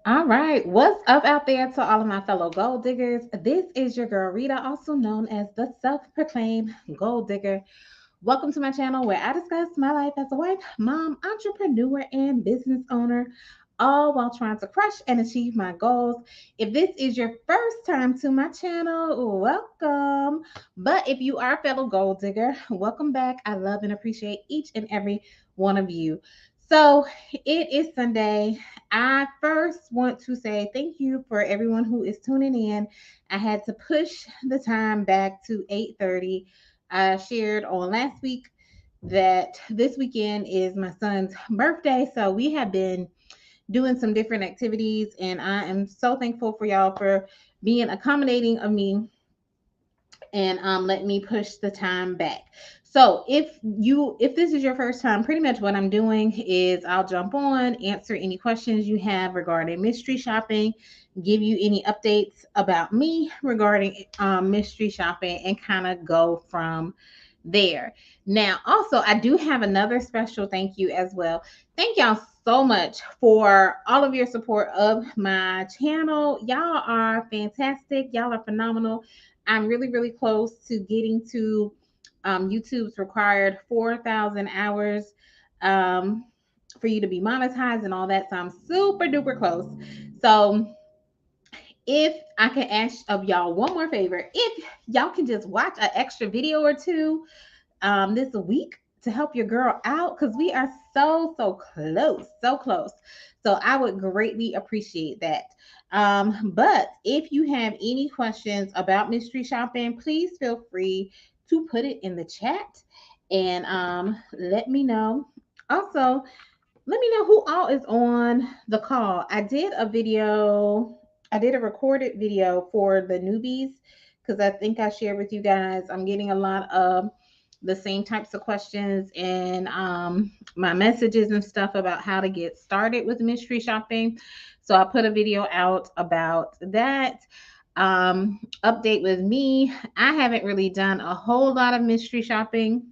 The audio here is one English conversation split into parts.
All right, what's up out there to all of my fellow gold diggers? This is your girl Rita, also known as the self-proclaimed gold digger. Welcome to my channel where I discuss my life as a wife, mom, entrepreneur, and business owner, all while trying to crush and achieve my goals. If this is your first time to my channel, welcome. But if you are a fellow gold digger, welcome back. I love and appreciate each and every one of you. So it is Sunday. I first want to say thank you for everyone who is tuning in. I had to push the time back to 8:30. I shared on last week that this weekend is my son's birthday, so we have been doing some different activities, and I am so thankful for y'all for being accommodating of me and let me push the time back. So if this is your first time, pretty much what I'm doing is I'll jump on, answer any questions you have regarding mystery shopping, give you any updates about me regarding mystery shopping, and kind of go from there. Now, also, I do have another special thank you as well. Thank y'all so much for all of your support of my channel. Y'all are fantastic. Y'all are phenomenal. I'm really, really close to getting to YouTube's required 4,000 hours um, for you to be monetized and all that. So I'm super duper close. So if I can ask of y'all one more favor, if y'all can just watch an extra video or two this week to help your girl out, because we are so close, so close. So I would greatly appreciate that. But if you have any questions about mystery shopping, please feel free to put it in the chat and let me know. Also, let me know who all is on the call. I did a recorded video for the newbies because I think I shared with you guys. I'm getting a lot of the same types of questions and my messages and stuff about how to get started with mystery shopping. So I put a video out about that. Update with me. I haven't really done a whole lot of mystery shopping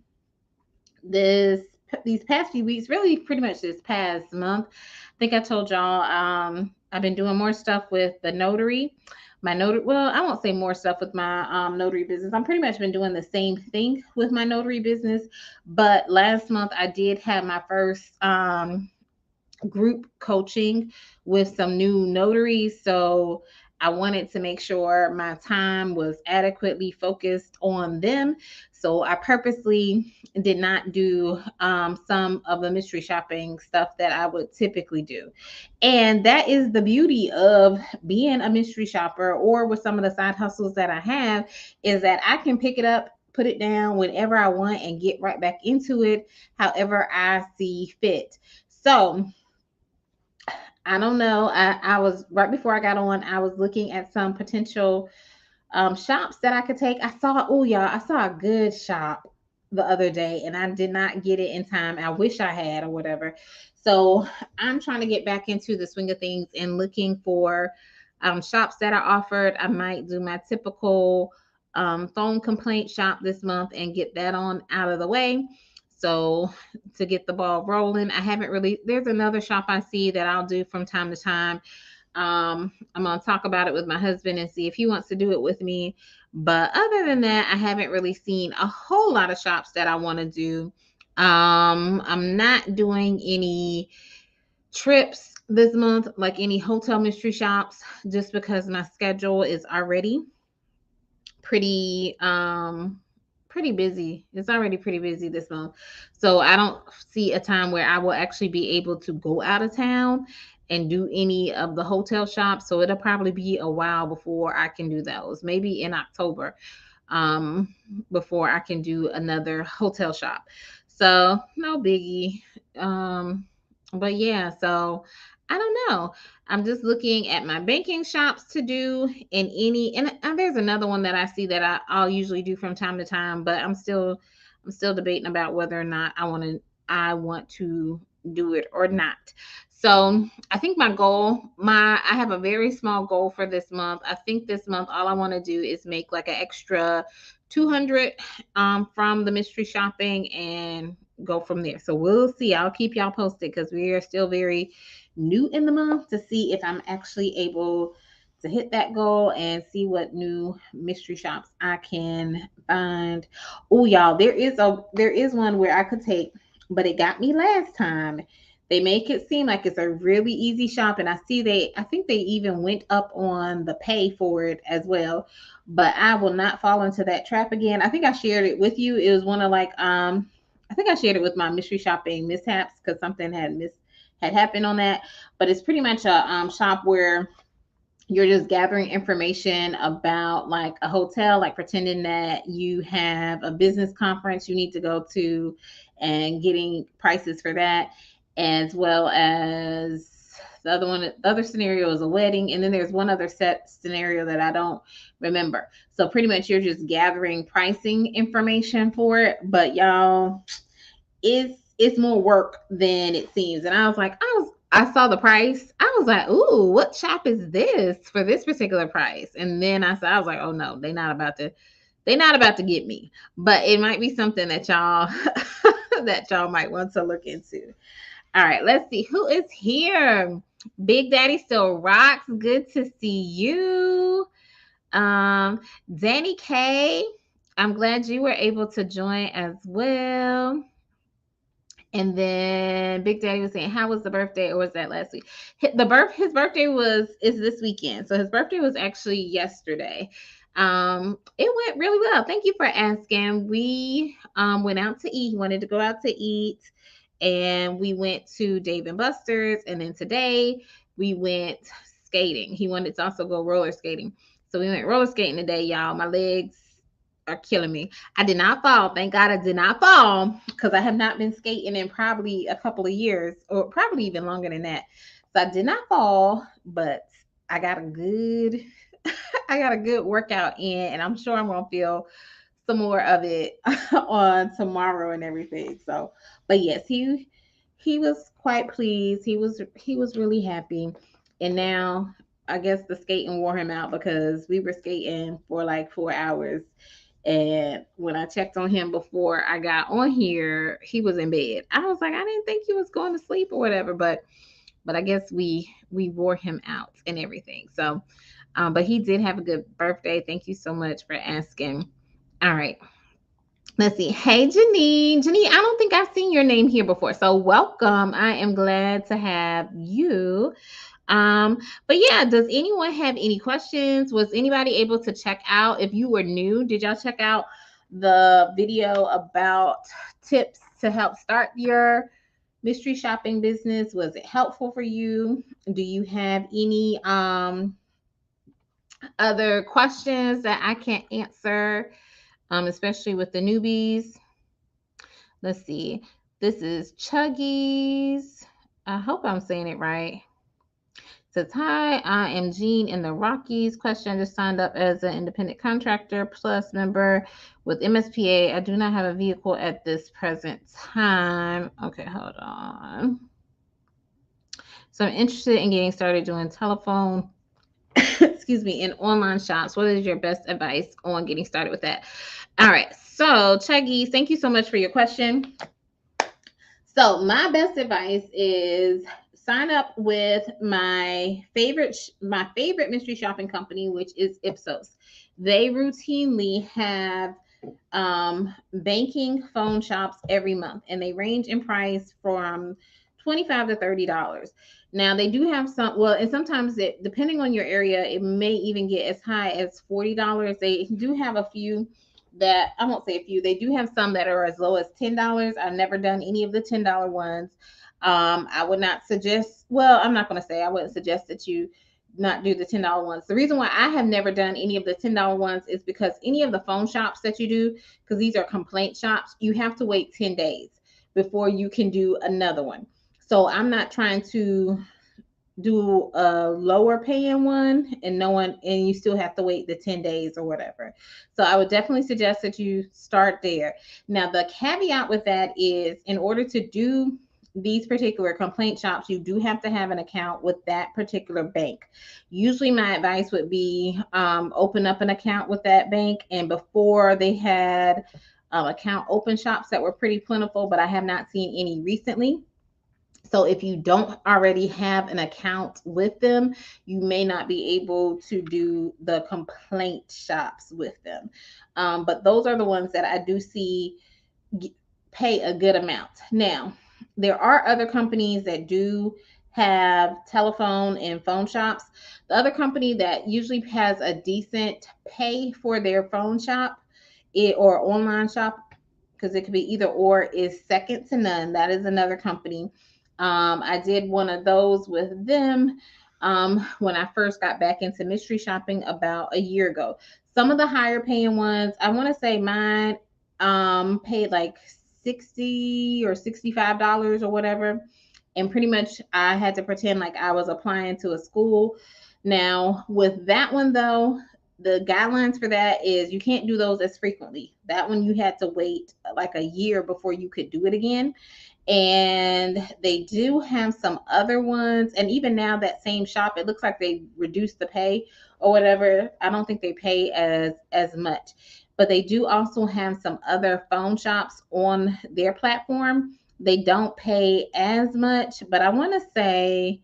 this these past few weeks, really pretty much this past month. I think I told y'all I've been doing more stuff with the notary. My notary, well, I won't say more stuff with my notary business. I'm pretty much been doing the same thing with my notary business. But last month I did have my first group coaching with some new notaries. So I wanted to make sure my time was adequately focused on them. So I purposely did not do some of the mystery shopping stuff that I would typically do. And that is the beauty of being a mystery shopper or with some of the side hustles that I have is that I can pick it up, put it down whenever I want and get right back into it however I see fit. So I don't know. I was right before I got on, I was looking at some potential shops that I could take. I saw, oh, y'all, I saw a good shop the other day and I did not get it in time. I wish I had or whatever. So I'm trying to get back into the swing of things and looking for shops that are offered. I might do my typical phone complaint shop this month and get that on out of the way. So to get the ball rolling, I haven't really, there's another shop I see that I'll do from time to time. I'm gonna talk about it with my husband and see if he wants to do it with me. But other than that, I haven't really seen a whole lot of shops that I want to do. I'm not doing any trips this month, like any hotel mystery shops, just because my schedule is already pretty pretty busy. It's already pretty busy this month. So I don't see a time where I will actually be able to go out of town and do any of the hotel shops. So it'll probably be a while before I can do those. Maybe in October um before I can do another hotel shop. So no biggie. But yeah, so I don't know. I'm just looking at my banking shops to do in any and there's another one that I see that I'll usually do from time to time, but I'm still debating about whether or not I want to do it or not. So I think my goal, I have a very small goal for this month. I think this month all I want to do is make like an extra 200 from the mystery shopping and go from there. So we'll see. I'll keep y'all posted because we are still very new in the month to see if I'm actually able to hit that goal and see what new mystery shops I can find. Oh, y'all, there is one where I could take, but it got me last time. They make it seem like it's a really easy shop, and I think they even went up on the pay for it as well. But I will not fall into that trap again. I think I shared it with you. It was one of like I think I shared it with my mystery shopping mishaps because something had happened on that. But it's pretty much a shop where you're just gathering information about like a hotel, like pretending that you have a business conference you need to go to and getting prices for that, as well as the other scenario is a wedding. And then there's one other set scenario that I don't remember. So pretty much you're just gathering pricing information for it. But y'all, it's more work than it seems. And I saw the price. I was like, ooh, what shop is this for this particular price? And then I was like, oh no, they're not about to get me. But it might be something that y'all that y'all might want to look into. All right, let's see who is here. Big Daddy still rocks. Good to see you. Danny K, I'm glad you were able to join as well. And then Big Daddy was saying, "How was the birthday, or was that last week?" His birthday is this weekend, so his birthday was actually yesterday. It went really well. Thank you for asking. We went out to eat. He wanted to go out to eat, and we went to Dave and Buster's. And then today we went skating. He wanted to also go roller skating, so we went roller skating today, y'all. My legs are killing me. I did not fall. Thank God I did not fall because I have not been skating in probably a couple of years or probably even longer than that. So I did not fall, but I got a good I got a good workout in, and I'm sure I'm going to feel some more of it on tomorrow and everything. So, but yes, he was quite pleased. He was really happy. And now I guess the skating wore him out because we were skating for like 4 hours. And when I checked on him before I got on here, he was in bed. I was like, I didn't think he was going to sleep or whatever, but I guess we wore him out and everything. So, but he did have a good birthday. Thank you so much for asking. All right. Let's see. Hey, Janine. Janine, I don't think I've seen your name here before. So welcome. I am glad to have you. But yeah, does anyone have any questions? Was anybody able to check out, if you were new, did y'all check out the video about tips to help start your mystery shopping business? Was it helpful for you? Do you have any other questions that I can answer, especially with the newbies? Let's see. This is Chuggies. I hope I'm saying it right. Says, hi, I am Jean in the Rockies. Question, I just signed up as an independent contractor plus member with MSPA. I do not have a vehicle at this present time. Okay, hold on. So I'm interested in getting started doing telephone, excuse me, in online shops. What is your best advice on getting started with that? All right, so Chuggies, thank you so much for your question. So my best advice is sign up with my favorite mystery shopping company, which is Ipsos. They routinely have banking phone shops every month, and they range in price from $25 to $30. Now they do have some, well, and sometimes depending on your area, it may even get as high as $40. They do have a few that, I won't say a few, they do have some that are as low as $10. I've never done any of the $10 ones. I would not suggest, well, I'm not going to say I wouldn't suggest that you not do the $10 ones. The reason why I have never done any of the $10 ones is because any of the phone shops that you do, because these are complaint shops, you have to wait 10 days before you can do another one. So I'm not trying to do a lower paying one and you still have to wait the 10 days or whatever. So I would definitely suggest that you start there. Now the caveat with that is, in order to do these particular complaint shops, you do have to have an account with that particular bank. Usually my advice would be open up an account with that bank. And before, they had account open shops that were pretty plentiful, but I have not seen any recently. So if you don't already have an account with them, you may not be able to do the complaint shops with them. But those are the ones that I do see pay a good amount. Now, there are other companies that do have telephone and phone shops. The other company that usually has a decent pay for their phone shop or online shop, because it could be either or, is second to none. That is another company. I did one of those with them when I first got back into mystery shopping about a year ago. Some of the higher paying ones, I want to say mine paid like 60 or $65 or whatever. And pretty much I had to pretend like I was applying to a school. Now, with that one though, the guidelines for that is you can't do those as frequently. That one you had to wait like a year before you could do it again. And they do have some other ones. And even now, that same shop, it looks like they reduced the pay or whatever. I don't think they pay as much. But they do also have some other phone shops on their platform. They don't pay as much, but I want to say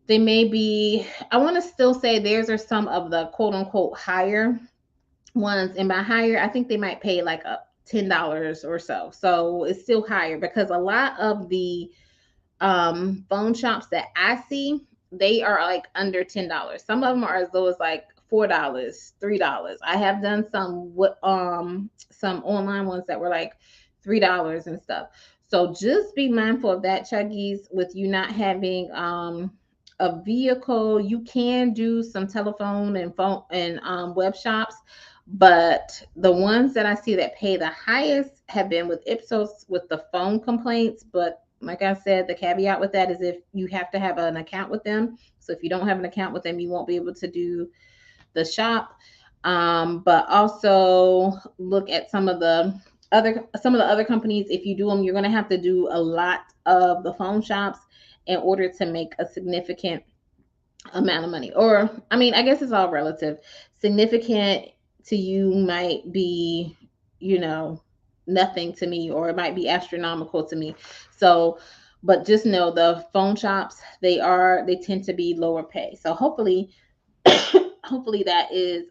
they may be, I want to still say theirs are some of the quote unquote higher ones. And by higher, I think they might pay like a $10 or so. So it's still higher because a lot of the phone shops that I see, they are like under $10. Some of them are as low as like $4, $3. I have done some online ones that were like $3 and stuff. So just be mindful of that, Chuggies, with you not having a vehicle. You can do some telephone and phone and web shops, but the ones that I see that pay the highest have been with Ipsos with the phone complaints. But like I said, the caveat with that is if you have to have an account with them. So if you don't have an account with them, you won't be able to do the shop. But also look at some of the other companies. If you do them, you're going to have to do a lot of the phone shops in order to make a significant amount of money. Or, I mean, I guess it's all relative. Significant to you might be, nothing to me, or it might be astronomical to me. So, but just know the phone shops, they tend to be lower pay. So hopefully that is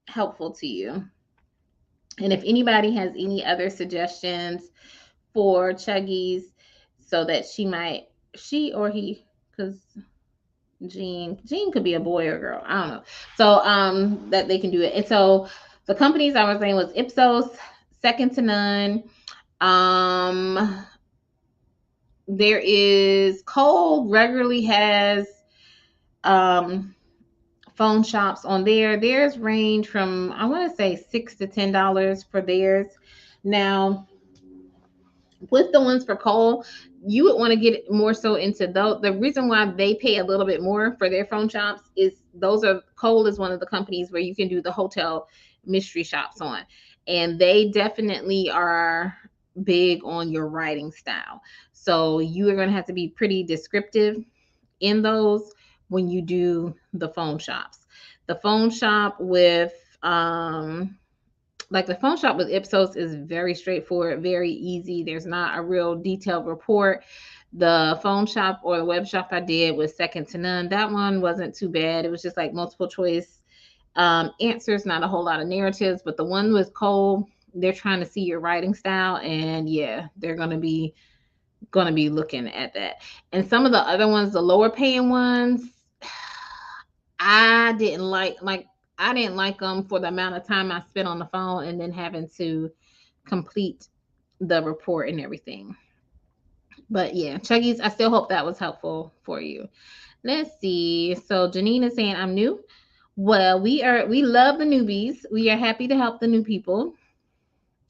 helpful to you. And if anybody has any other suggestions for Chuggies, so that she or he, because Gene could be a boy or girl, I don't know. So that they can do it. And so the companies I was saying was Ipsos, second to none. There is Cole regularly has phone shops on there. Theirs range from, I want to say, $6 to $10 for theirs. Now, with the ones for Cole, you would want to get more so into those. The reason why they pay a little bit more for their phone shops is Cole is one of the companies where you can do the hotel mystery shops on. And they definitely are big on your writing style. So you are going to have to be pretty descriptive in those when you do the phone shops. The phone shop with the phone shop with Ipsos is very straightforward, very easy. There's not a real detailed report. The phone shop or the web shop I did was second to none. That one wasn't too bad. It was just like multiple choice answers, not a whole lot of narratives. But the one with Cole, they're trying to see your writing style, and yeah, they're going to be looking at that. And some of the other ones, the lower paying ones, I didn't like them for the amount of time I spent on the phone and then having to complete the report and everything. But yeah, Chuggies, I still hope that was helpful for you. Let's see. So Janine is saying, I'm new. Well, we love the newbies. We are happy to help the new people.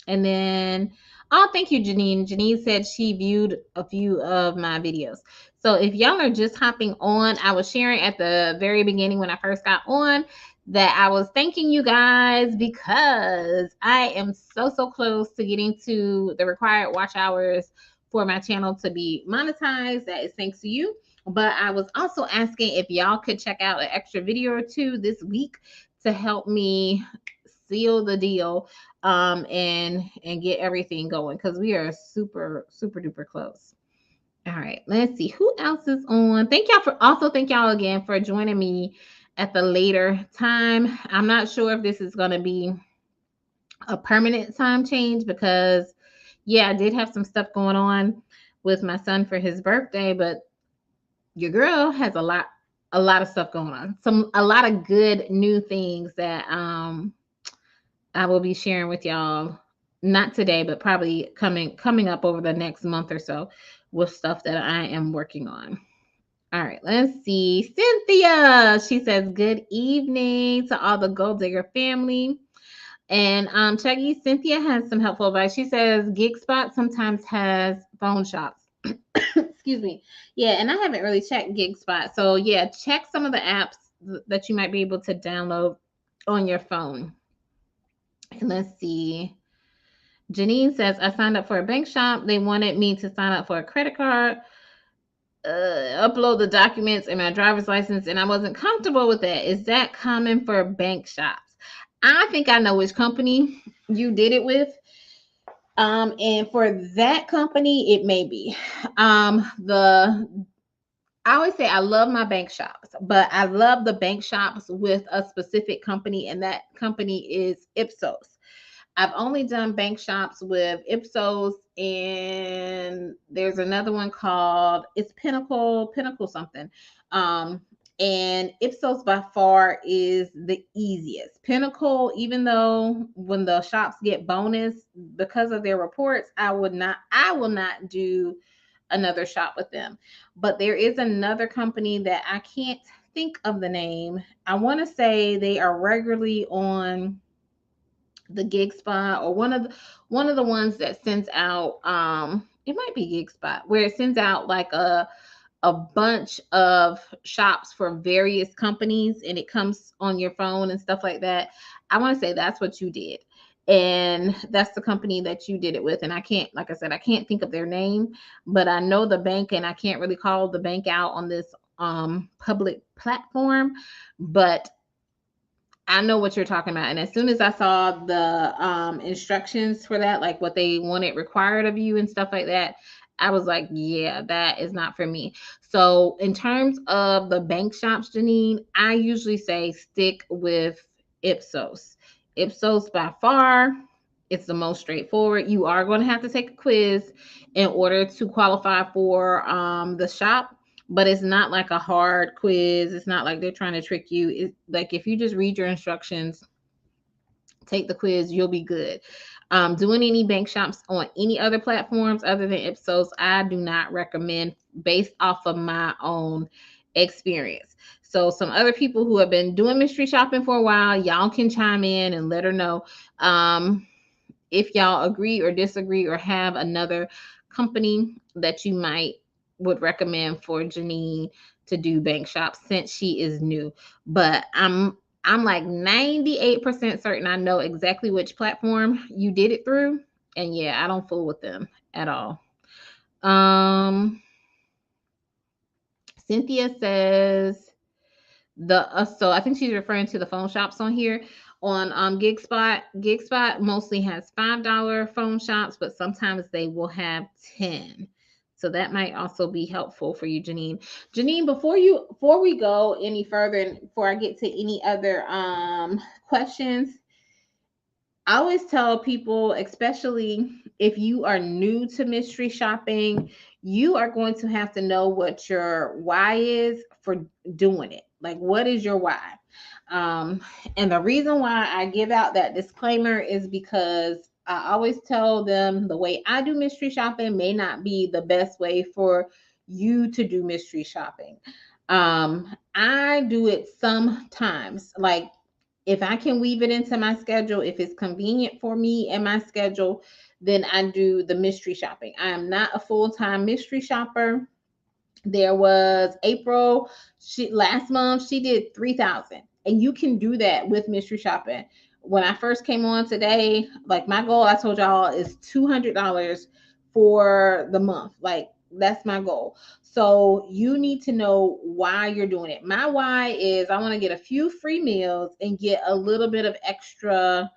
And then, oh, thank you, Janine. Janine said she viewed a few of my videos. So if y'all are just hopping on, I was sharing at the very beginning when I first got on that I was thanking you guys because I am so close to getting to the required watch hours for my channel to be monetized. That is thanks to you. But I was also asking if y'all could check out an extra video or two this week to help me seal the deal, and get everything going, because we are super duper close. All right, let's see who else is on. Thank y'all again for joining me at the later time. I'm not sure if this is going to be a permanent time change, because yeah, I did have some stuff going on with my son for his birthday, but your girl has a lot of stuff going on. A lot of good new things that I will be sharing with y'all, not today, but probably coming up over the next month or so, with stuff that I am working on. All right, let's see. Cynthia, she says, good evening to all the Gold Digger family. And Chuggy, Cynthia has some helpful advice. She says GigSpot sometimes has phone shops. Excuse me. Yeah, and I haven't really checked GigSpot. So yeah, check some of the apps that you might be able to download on your phone. And let's see. Janine says, I signed up for a bank shop. They wanted me to sign up for a credit card, upload the documents and my driver's license, and I wasn't comfortable with that. Is that common for bank shops? I think I know which company you did it with. And for that company, it may be. I always say I love my bank shops, but I love the bank shops with a specific company, and that company is Ipsos. I've only done bank shops with Ipsos, and there's another one called, it's Pinnacle something. And Ipsos by far is the easiest. Pinnacle, even though when the shops get bonus because of their reports, I will not do another shop with them. But there is another company that I can't think of the name. I want to say they are regularly on the GigSpot, or one of the ones that sends out, it might be GigSpot, where it sends out like a bunch of shops for various companies, and it comes on your phone and stuff like that. I want to say that's what you did, and that's the company that you did it with. And I can't, like I said, I can't think of their name, but I know the bank, and I can't really call the bank out on this public platform, but I know what you're talking about. And as soon as I saw the instructions for that, like what they wanted required of you and stuff like that, I was like, yeah, that is not for me. So in terms of the bank shops, Janine, I usually say stick with Ipsos. Ipsos by far, it's the most straightforward. You are going to have to take a quiz in order to qualify for the shop, but it's not like a hard quiz. It's not like they're trying to trick you. It's like if you just read your instructions, take the quiz, you'll be good. Doing any bank shops on any other platforms other than Ipsos, I do not recommend, based off of my own experience. So some other people who have been doing mystery shopping for a while, y'all can chime in and let her know if y'all agree or disagree, or have another company that you would recommend for Janine to do bank shops, since she is new. But I'm like 98% certain I know exactly which platform you did it through. And yeah, I don't fool with them at all. Cynthia says so I think she's referring to the phone shops on here. On GigSpot mostly has $5 phone shops, but sometimes they will have 10. So that might also be helpful for you, Janine. Janine, before we go any further, and before I get to any other questions, I always tell people, especially if you are new to mystery shopping, you are going to have to know what your why is for doing it. Like, what is your why? And the reason why I give out that disclaimer is because I always tell them the way I do mystery shopping may not be the best way for you to do mystery shopping. I do it sometimes, like if I can weave it into my schedule, if it's convenient for me and my schedule, then I do the mystery shopping. I am not a full-time mystery shopper. There was April, last month she did 3,000, and you can do that with mystery shopping. When I first came on today, like my goal, I told y'all, is $200 for the month. Like that's my goal. So you need to know why you're doing it. My why is I want to get a few free meals and get a little bit of extra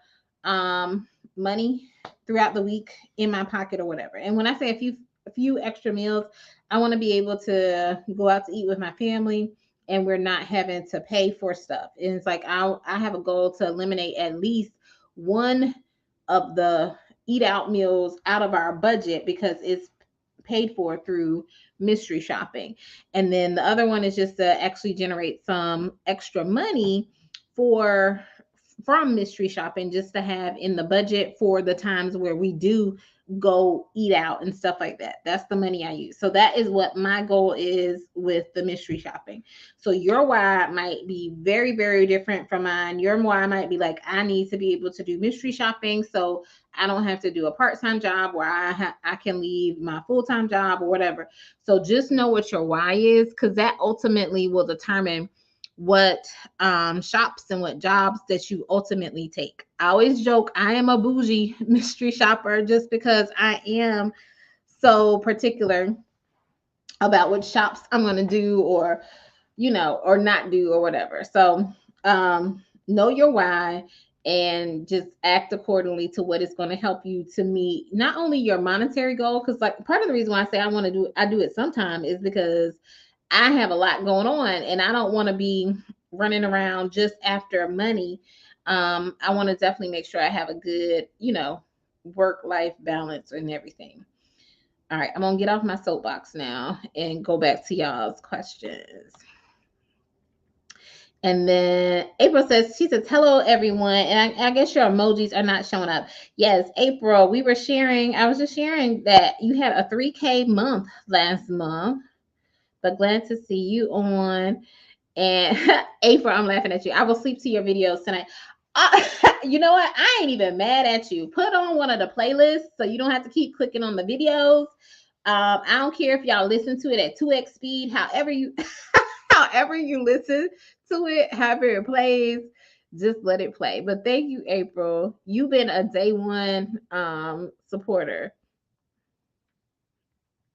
money throughout the week in my pocket or whatever. And when I say a few extra meals, I want to be able to go out to eat with my family and we're not having to pay for stuff. And it's like I have a goal to eliminate at least one of the eat out meals out of our budget because it's paid for through mystery shopping. And then the other one is just to actually generate some extra money for from mystery shopping just to have in the budget for the times where we do go eat out and stuff like that. That's the money I use. So that is what my goal is with the mystery shopping. So your why might be very, very different from mine. Your why might be like, I need to be able to do mystery shopping so I don't have to do a part-time job where I can leave my full-time job or whatever. So just know what your why is, because that ultimately will determine what shops and what jobs that you ultimately take. I always joke I am a bougie mystery shopper just because I am so particular about what shops I'm going to do or or not do or whatever. So know your why and just act accordingly to what is going to help you to meet not only your monetary goal, because like part of the reason why I say I do it sometime is because I have a lot going on and I don't want to be running around just after money. I want to definitely make sure I have a good, work-life balance and everything. All right, I'm gonna get off my soapbox now and go back to y'all's questions. And then April says, she says, hello, everyone. And I guess your emojis are not showing up. Yes, April, I was just sharing that you had a 3K month last month, but glad to see you on. And April, I'm laughing at you. I will sleep to your videos tonight. You know what? I ain't even mad at you. Put on one of the playlists so you don't have to keep clicking on the videos. I don't care if y'all listen to it at 2x speed, however you however you listen to it, however it plays, just let it play. But thank you, April. You've been a day one supporter.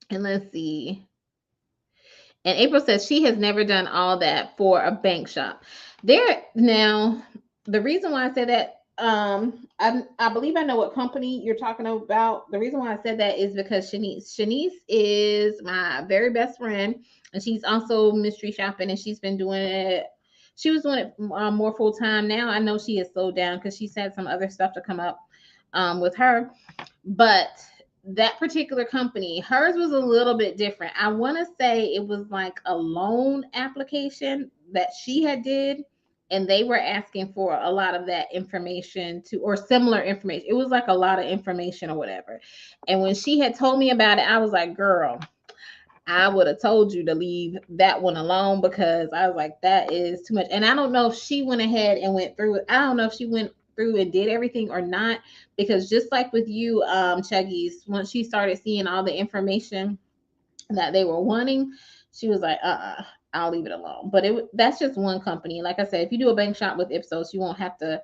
And let's see. And April says she has never done all that for a bank shop. There now, the reason why I said that, I believe I know what company you're talking about. The reason why I said that is because Shanice is my very best friend, and she's also mystery shopping, and she's been doing it. She was doing it more full time. Now I know she has slowed down because she's had some other stuff to come up with her, but that particular company, hers was a little bit different. I want to say it was like a loan application that she had did, and they were asking for a lot of that information or similar information. It was like a lot of information or whatever. And when she had told me about it, I was like, girl, I would have told you to leave that one alone, because I was like, that is too much. And I don't know if she went ahead and went through it. I don't know if she went through and did everything or not, because just like with you, Chuggies, once she started seeing all the information that they were wanting, she was like, I'll leave it alone. But that's just one company. Like I said, if you do a bank shop with Ipsos, you won't have to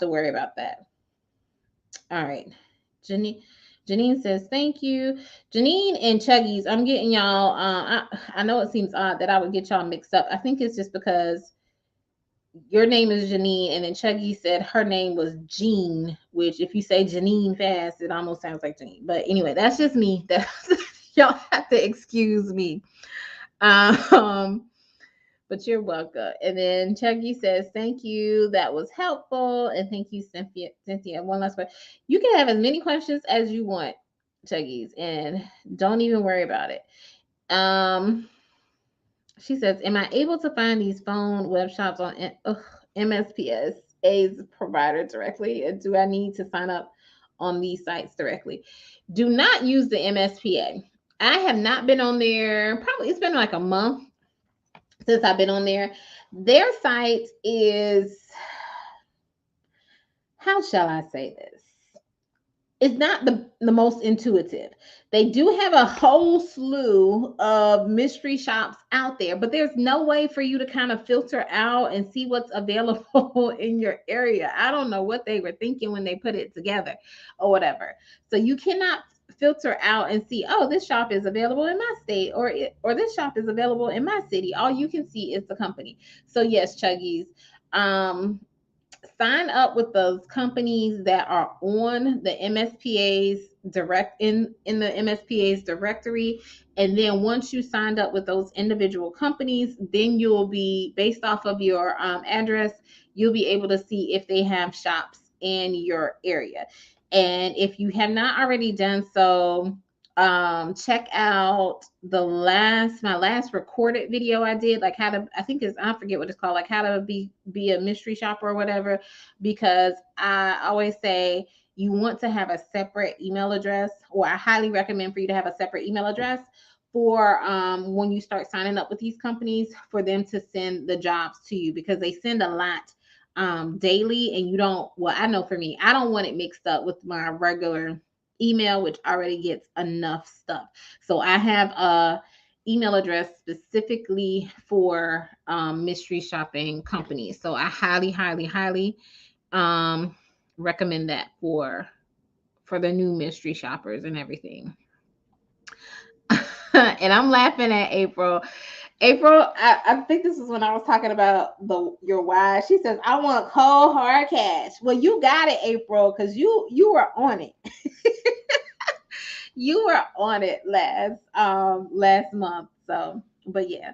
worry about that. All right. Janine says, thank you. Janine and Chuggies, I'm getting y'all. I know it seems odd that I would get y'all mixed up. I think it's just because your name is Janine, and then Chuggy said her name was Jean, which if you say Janine fast, it almost sounds like Janine. But anyway, that's just me. Y'all have to excuse me. But you're welcome. And then Chuggy says, thank you. That was helpful. And thank you, Cynthia. One last question. You can have as many questions as you want, Chuggies, and don't even worry about it. She says, am I able to find these phone web shops on MSPS's provider directly? Or do I need to sign up on these sites directly? Do not use the MSPA. I have not been on there. Probably it's been like a month since I've been on there. Their site is, how shall I say this? It's not the most intuitive. They do have a whole slew of mystery shops out there, but there's no way for you to kind of filter out and see what's available in your area. I don't know what they were thinking when they put it together or whatever. So you cannot filter out and see, oh, this shop is available in my state, or this shop is available in my city. All you can see is the company. So yes, Chuggies, um, sign up with those companies that are on the MSPA's in the MSPA's directory. And then once you signed up with those individual companies, then you'll be, based off of your address, you'll be able to see if they have shops in your area. And if you have not already done so, check out my last recorded video I did, like how to, I think it's, I forget what it's called, like how to be a mystery shopper or whatever, because I always say you want to have a separate email address, or I highly recommend for you to have a separate email address for when you start signing up with these companies, for them to send the jobs to you, because they send a lot daily, and you don't, well, I know for me, I don't want it mixed up with my regular email, which already gets enough stuff. So I have a email address specifically for mystery shopping companies. So I highly, highly, highly recommend that for the new mystery shoppers and everything. And I'm laughing at April. April, I think this is when I was talking about your why. She says, I want cold hard cash. Well, you got it, April, because you were on it. You were on it last month. So, but yeah.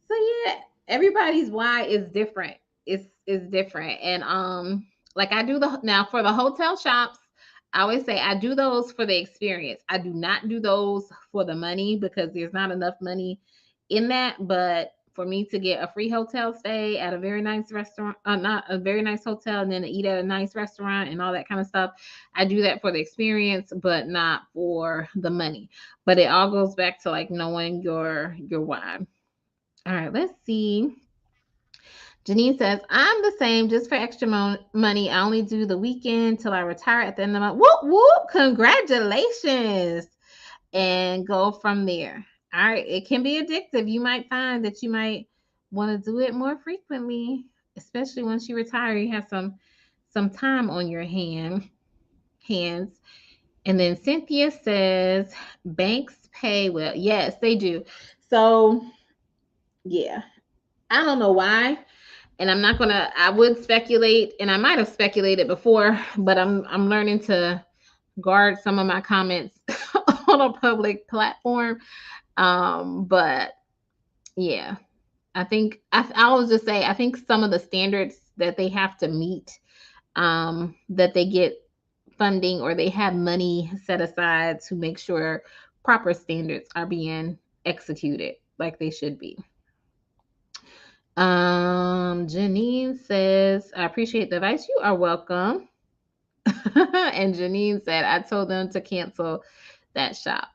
So yeah, everybody's why is different. It's different. And like I do now for the hotel shops, I always say I do those for the experience. I do not do those for the money, because there's not enough money in that. But for me to get a free hotel stay at a very nice restaurant, not a very nice hotel, and then to eat at a nice restaurant and all that kind of stuff, I do that for the experience, but not for the money. But it all goes back to like knowing your why. All right, let's see. Janine says, I'm the same, just for extra money. I only do the weekend till I retire at the end of the month. Whoop, whoop. Congratulations. And go from there. All right. It can be addictive. You might find that you might want to do it more frequently, especially once you retire. You have some time on your hands. And then Cynthia says, banks pay well. Yes, they do. So yeah, I don't know why. And I'm not gonna, I would speculate, and I might have speculated before, but I'm learning to guard some of my comments on a public platform. But yeah, I think I will just say I think some of the standards that they have to meet, that they get funding, or they have money set aside to make sure proper standards are being executed like they should be. Janine says, I appreciate the advice. You are welcome. And Janine said, I told them to cancel that shop.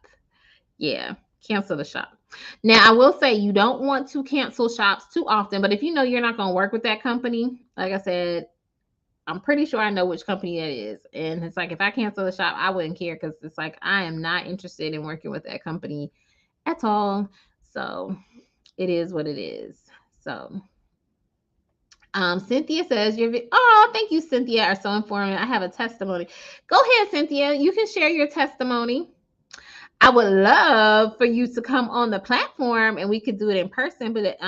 Yeah, cancel the shop. Now, I will say you don't want to cancel shops too often, but if you know you're not going to work with that company, like I said, I'm pretty sure I know which company that is. And it's like, if I cancel the shop, I wouldn't care, because it's like, I am not interested in working with that company at all. So it is what it is. So Cynthia says, oh, thank you, Cynthia, are so informative. I have a testimony. Go ahead, Cynthia. You can share your testimony. I would love for you to come on the platform and we could do it in person. But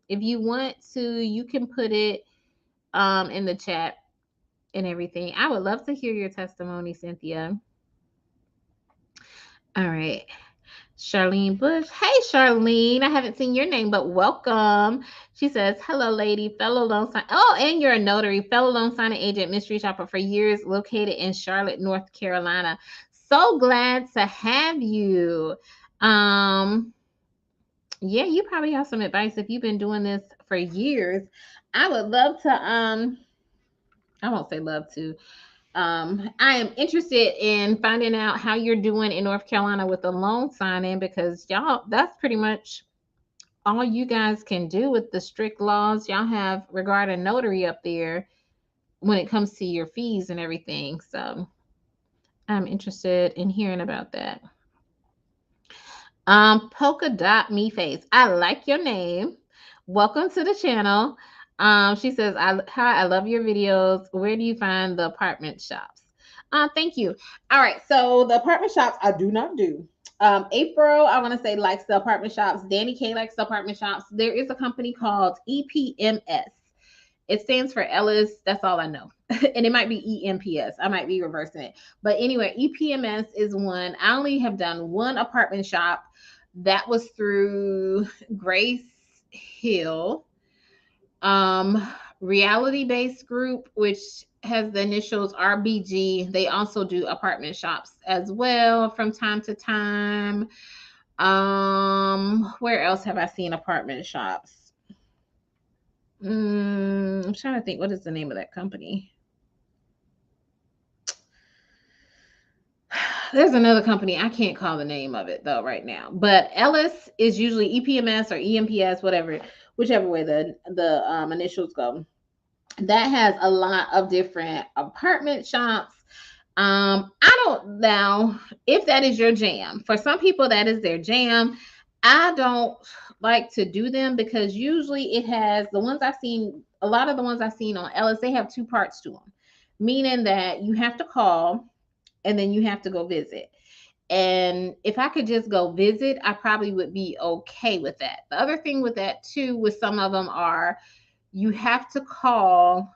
if you want to, you can put it in the chat and everything. I would love to hear your testimony, Cynthia. All right. Charlene Bush. Hey, Charlene. I haven't seen your name, but welcome. She says, hello, lady, fellow loan sign. Oh, and you're a notary, fellow loan signing agent, mystery shopper for years, located in Charlotte, North Carolina. So glad to have you. Yeah, you probably have some advice if you've been doing this for years. I would love to, I won't say love to. I am interested in finding out how you're doing in North Carolina with the loan signing, because y'all, that's pretty much all you guys can do with the strict laws y'all have regarding notary up there when it comes to your fees and everything. So I'm interested in hearing about that. Polka Dot Me Face. I like your name. Welcome to the channel. She says, hi, I love your videos. Where do you find the apartment shops? Thank you. All right. So the apartment shops I do not do. April, I want to say likes the apartment shops. Danny K likes the apartment shops. There is a company called EPMS. It stands for Ellis. That's all I know. And it might be EMPS. I might be reversing it. But anyway, EPMS is one. I only have done one apartment shop. That was through Grace Hill. Um, Reality Based Group, which has the initials RBG. They also do apartment shops as well from time to time. Where else have I seen apartment shops? I'm trying to think. What is the name of that company? There's another company. I can't call the name of it though right now. But Ellis is usually EPMS or EMPS, whatever, whichever way the initials go. That has a lot of different apartment shops. I don't know if that is your jam. For some people, that is their jam. I don't like to do them because usually it has the ones I've seen, a lot of the ones I've seen on Ellis, they have two parts to them, meaning that you have to call and then you have to go visit. And if I could just go visit, I probably would be okay with that. The other thing with that, too, with some of them are you have to call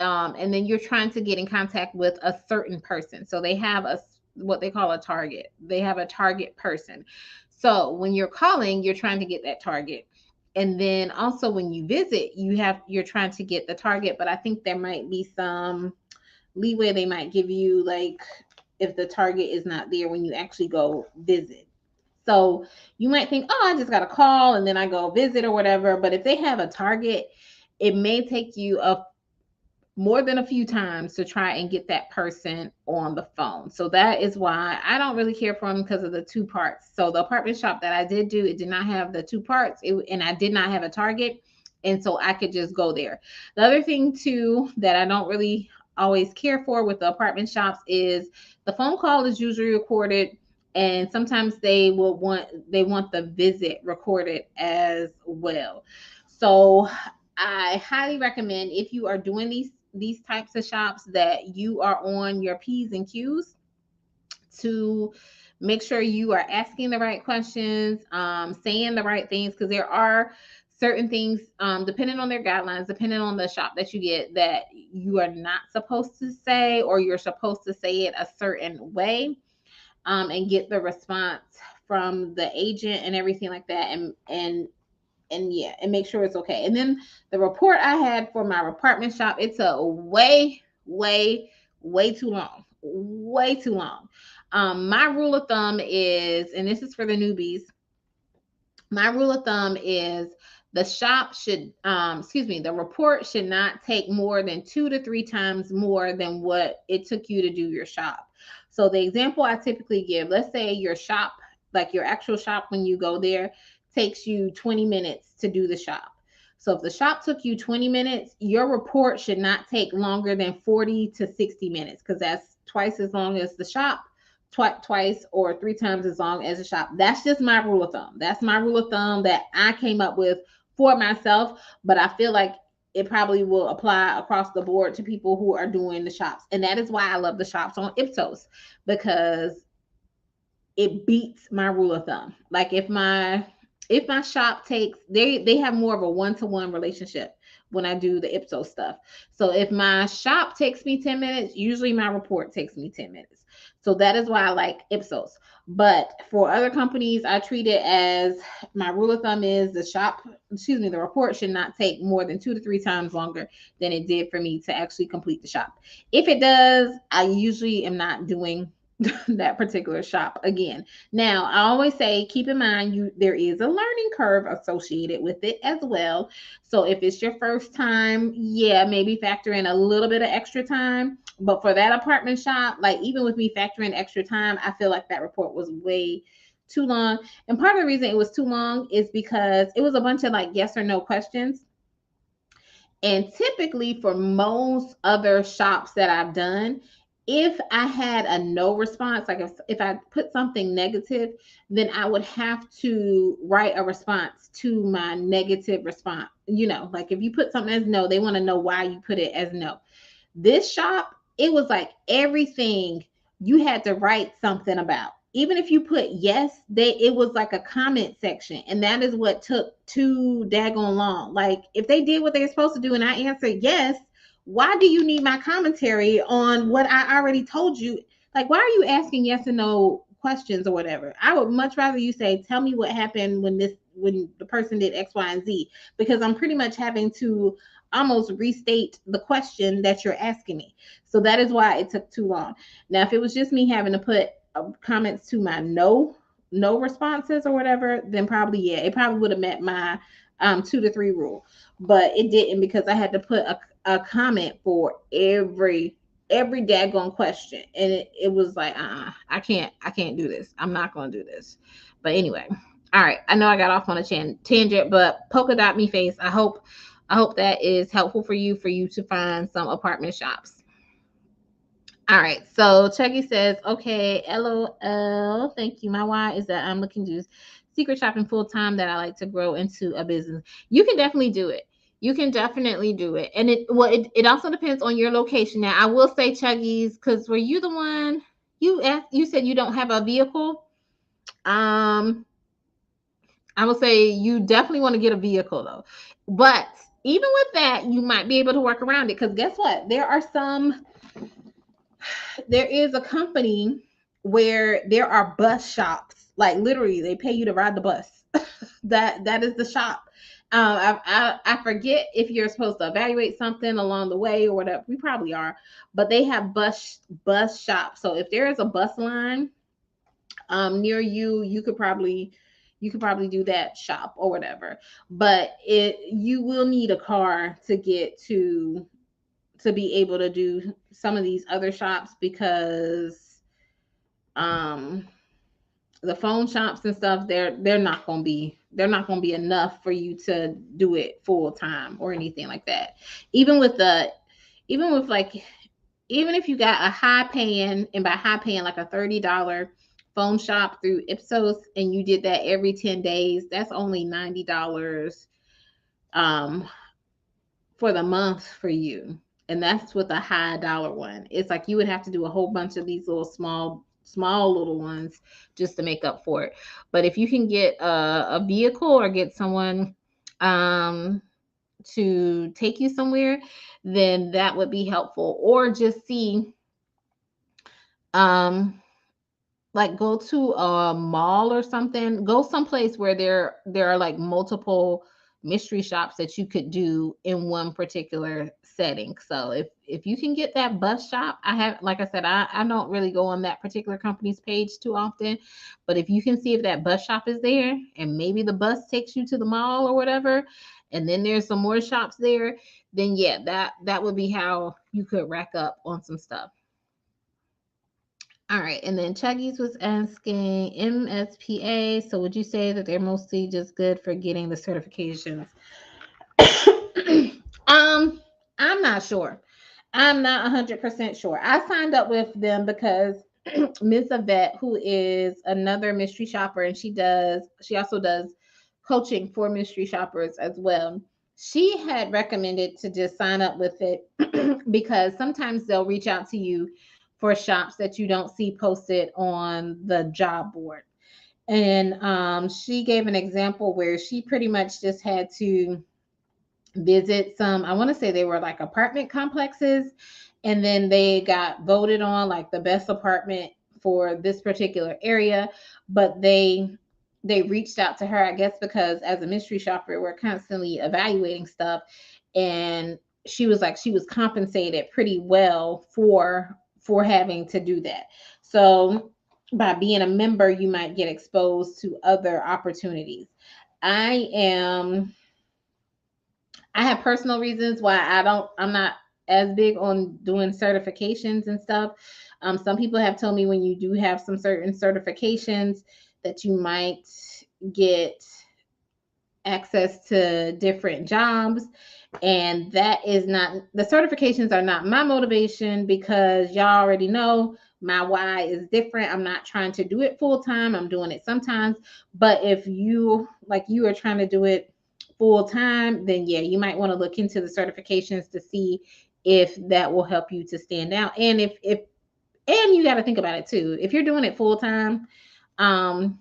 and then you're trying to get in contact with a certain person. So they have a what they call a target. They have a target person. So when you're calling, you're trying to get that target. And then also when you visit, you're trying to get the target, but I think there might be some leeway they might give you, like if the target is not there when you actually go visit. So you might think, oh, I just got a call and then I go visit or whatever. But if they have a target, it may take you more than a few times to try and get that person on the phone. So that is why I don't really care for them, because of the two parts. So the apartment shop that I did do, it did not have the two parts, and I did not have a target. And so I could just go there. The other thing too that I don't really always care for with the apartment shops is the phone call is usually recorded, and sometimes they want the visit recorded as well. So I highly recommend, if you are doing these types of shops, that you are on your P's and Q's to make sure you are asking the right questions, saying the right things, because there are certain things, depending on their guidelines, depending on the shop that you get, that you are not supposed to say, or you're supposed to say it a certain way, and get the response from the agent and everything like that, and yeah, and make sure it's okay. And then the report I had for my apartment shop, it's a way too long, way too long. My rule of thumb is, and this is for the newbies, my rule of thumb is the shop should, the report should not take more than 2 to 3 times more than what it took you to do your shop. So the example I typically give, let's say your shop, like your actual shop when you go there, takes you 20 minutes to do the shop. So if the shop took you 20 minutes, your report should not take longer than 40 to 60 minutes, because that's twice as long as the shop, twice or 3 times as long as a shop. That's just my rule of thumb. That's my rule of thumb that I came up with for myself, but I feel like it probably will apply across the board to people who are doing the shops. And that is why I love the shops on Ipsos, because it beats my rule of thumb. Like if my shop takes, they have more of a one-to-one relationship when I do the Ipsos stuff. So if my shop takes me 10 minutes, usually my report takes me 10 minutes. So that is why I like Ipsos. But for other companies, I treat it as, my rule of thumb is the report should not take more than 2 to 3 times longer than it did for me to actually complete the shop. If it does, I usually am not doing that particular shop again. Now, I always say, keep in mind, there is a learning curve associated with it as well. So if it's your first time, yeah, maybe factor in a little bit of extra time. But for that apartment shop, like even with me factoring extra time, I feel like that report was way too long. And part of the reason it was too long is because it was a bunch of like yes or no questions. And typically for most other shops that I've done, if I had a no response, like if I put something negative, then I would have to write a response to my negative response. Like if you put something as no, they want to know why you put it as no. This shop, it was like everything you had to write something about. Even if you put yes, it was like a comment section, and that is what took too daggone long. Like if they did what they're supposed to do and I answered yes, why do you need my commentary on what I already told you? Like, why are you asking yes and no questions or whatever? I would much rather you say, tell me what happened when the person did X, Y, and Z, because I'm pretty much having to almost restate the question that you're asking me. So that is why it took too long. Now, if it was just me having to put comments to my no responses or whatever, then probably, yeah, it probably would have met my 2 to 3 rule. But it didn't, because I had to put a comment for every daggone question, and it was like, I can't do this. I'm not gonna do this. But anyway, all right, I know I got off on a tangent, but polka dot me face, I hope that is helpful for you to find some apartment shops. All right, so Chuggy says, okay, LOL, thank you. My why is that I'm looking to do secret shopping full time, that I like to grow into a business. You can definitely do it. You can definitely do it. And it also depends on your location. Now, I will say, Chuggies, because were you the one you said you don't have a vehicle? I will say you definitely want to get a vehicle though. But even with that, you might be able to work around it, because guess what? There is a company where there are bus shops. Like literally, they pay you to ride the bus. that is the shop. I forget if you're supposed to evaluate something along the way or whatever. We probably are, but they have bus shops. So if there is a bus line near you, you could probably do that shop or whatever. But you will need a car to get to be able to do some of these other shops, because the phone shops and stuff, they're not going to be enough for you to do it full time or anything like that. Even with like, even if you got a high paying, and by high paying, like a $30 phone shop through Ipsos, and you did that every 10 days, that's only $90 for the month for you. And that's with a high dollar one. It's like you would have to do a whole bunch of these little small little ones just to make up for it. But if you can get a vehicle, or get someone to take you somewhere, then that would be helpful. Or just see, like, go to a mall or something. Go someplace where there are like multiple mystery shops that you could do in one particular setting. So if you can get that bus shop, like I said, I don't really go on that particular company's page too often, but if you can see if that bus shop is there, and maybe the bus takes you to the mall or whatever, and then there's some more shops there, then yeah, that would be how you could rack up on some stuff. All right, and then Chuggies was asking MSPA. So would you say that they're mostly just good for getting the certifications? I'm not sure. I'm not 100% sure. I signed up with them because Miss Yvette, who is another mystery shopper, and she also does coaching for mystery shoppers as well. She had recommended to just sign up with it because sometimes they'll reach out to you for shops that you don't see posted on the job board. And she gave an example where she pretty much just had to visit some, I want to say they were like apartment complexes, and then they got voted on like the best apartment for this particular area. But they reached out to her, I guess, because as a mystery shopper, we're constantly evaluating stuff, and she was like, she was compensated pretty well for having to do that. So by being a member, you might get exposed to other opportunities. I have personal reasons why I'm not as big on doing certifications and stuff. Some people have told me when you do have some certain certifications that you might get access to different jobs. And that is not, the certifications are not my motivation, because y'all already know my why is different. I'm not trying to do it full time. I'm doing it sometimes. But if you are trying to do it full time, then yeah, you might want to look into the certifications to see if that will help you to stand out. And if and you got to think about it too. If you're doing it full time, um,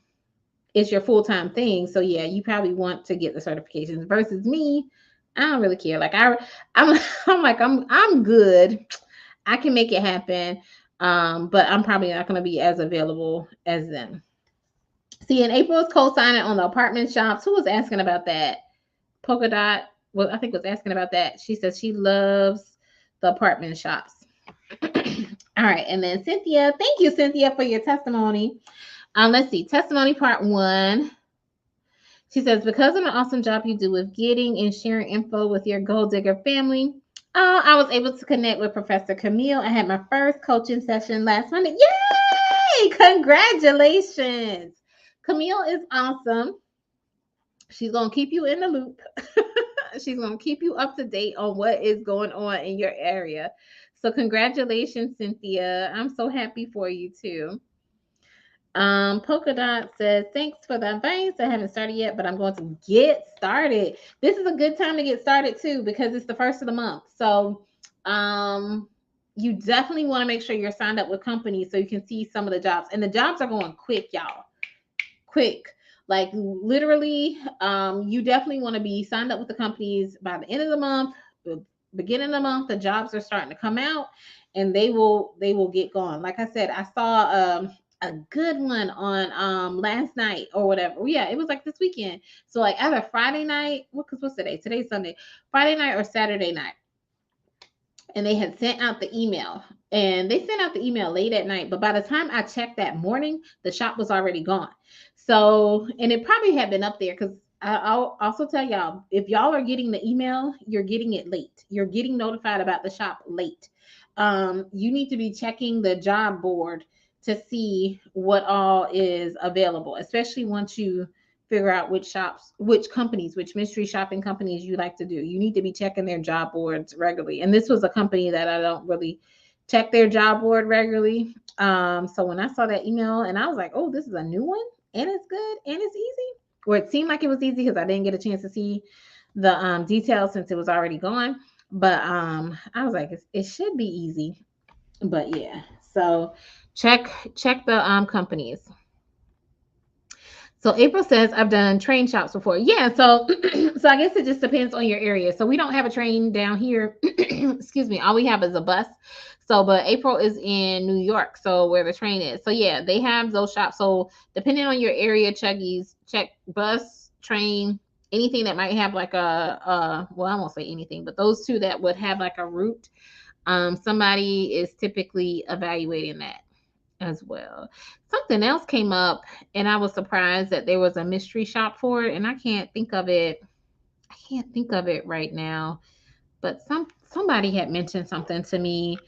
it's your full time thing. So yeah, you probably want to get the certifications. Versus me, I don't really care. Like I'm I'm like I'm good. I can make it happen. But I'm probably not going to be as available as them. See, and April is co-signing on the apartment shops. Who was asking about that? Polka Dot. Well, I think was asking about that. She says she loves the apartment shops. All right, and then Cynthia, thank you, Cynthia, for your testimony. Let's see, testimony part 1. She says, because of the awesome job you do with getting and sharing info with your gold digger family, I was able to connect with Professor Camille. I had my first coaching session last Monday. Yay! Congratulations. Camille is awesome. She's going to keep you in the loop. She's going to keep you up to date on what is going on in your area. So congratulations, Cynthia. I'm so happy for you too. Polka Dot says, thanks for the advice. I haven't started yet, but I'm going to get started. This is a good time to get started too, because it's the first of the month. So you definitely want to make sure you're signed up with companies so you can see some of the jobs. And the jobs are going quick, y'all. Quick. Like literally, you definitely want to be signed up with the companies by the end of the month, the beginning of the month. The jobs are starting to come out, and they will get going. Like I said, I saw a good one on last night or whatever. Yeah, it was like this weekend. So like either Friday night, because what's today? Today's Sunday. Friday night or Saturday night. And they had sent out the email. And they sent out the email late at night, but by the time I checked that morning, the shop was already gone. So, and it probably had been up there because I'll also tell y'all, if y'all are getting the email, you're getting it late. You're getting notified about the shop late. You need to be checking the job board to see what all is available, especially once you figure out which shops, which companies, which mystery shopping companies you like to do. You need to be checking their job boards regularly. And this was a company that I don't really check their job board regularly. So when I saw that email and I was like, oh, this is a new one and it's good and it's easy. Or it seemed like it was easy because I didn't get a chance to see the details since it was already gone. But I was like, it should be easy. But yeah, so check the companies. So April says, I've done train shops before. Yeah, so so I guess it just depends on your area. So we don't have a train down here. Excuse me. All we have is a bus. So, but April is in New York, so where the train is. So yeah, they have those shops. So depending on your area, Chuggies, check bus, train, anything that might have like well, I won't say anything, but those two that would have like a route. Somebody is typically evaluating that as well. Something else came up and I was surprised that there was a mystery shop for it and I can't think of it. I can't think of it right now. But somebody had mentioned something to me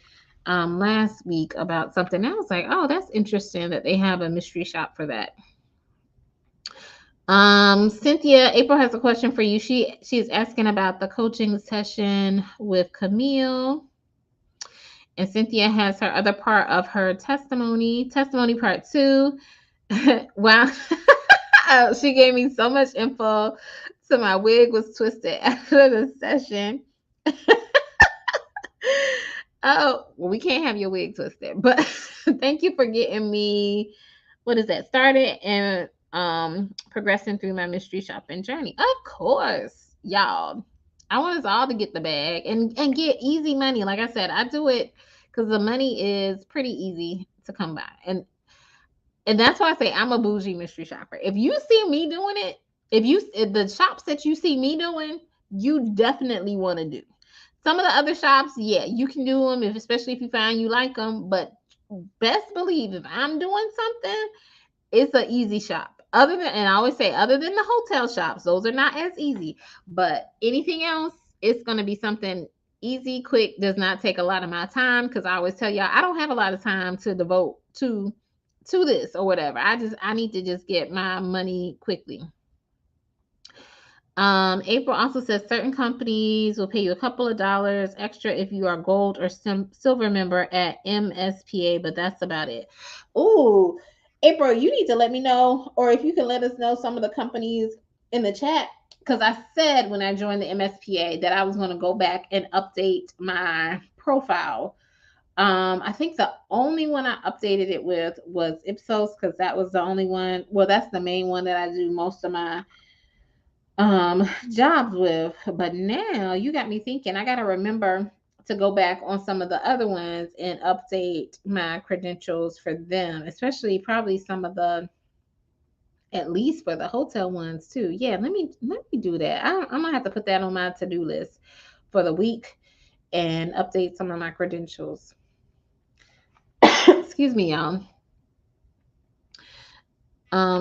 last week about something. I was like, "Oh, that's interesting that they have a mystery shop for that." Cynthia, April has a question for you. She's asking about the coaching session with Camille. And Cynthia has her other part of her testimony part 2. Wow. She gave me so much info. So my wig was twisted after the session. Oh, well, we can't have your wig twisted, but thank you for getting me, what is that, started and progressing through my mystery shopping journey. Of course, y'all. I want us all to get the bag and get easy money. Like I said, I do it because the money is pretty easy to come by. And that's why I say I'm a bougie mystery shopper. If you see me doing it, if the shops that you see me doing, you definitely want to do. Some of the other shops, yeah, you can do them, especially if you find you like them. But best believe if I'm doing something, it's an easy shop. And I always say, other than the hotel shops, those are not as easy. But anything else, it's going to be something easy, quick, does not take a lot of my time. Because I always tell y'all, I don't have a lot of time to devote to this or whatever. I need to just get my money quickly. April also says certain companies will pay you a couple of dollars extra if you are gold or silver member at MSPA, but that's about it. Oh, April, you need to let me know, or if you can let us know some of the companies in the chat because I said when I joined the MSPA that I was going to go back and update my profile. I think the only one I updated it with was Ipsos, because that was the only one. Well, that's the main one that I do most of my jobs with. But now you got me thinking. I got to remember to go back on some of the other ones and update my credentials for them, especially probably some of the, at least for the hotel ones too. Yeah, let me do that. I'm gonna have to put that on my to-do list for the week and update some of my credentials. Excuse me, y'all.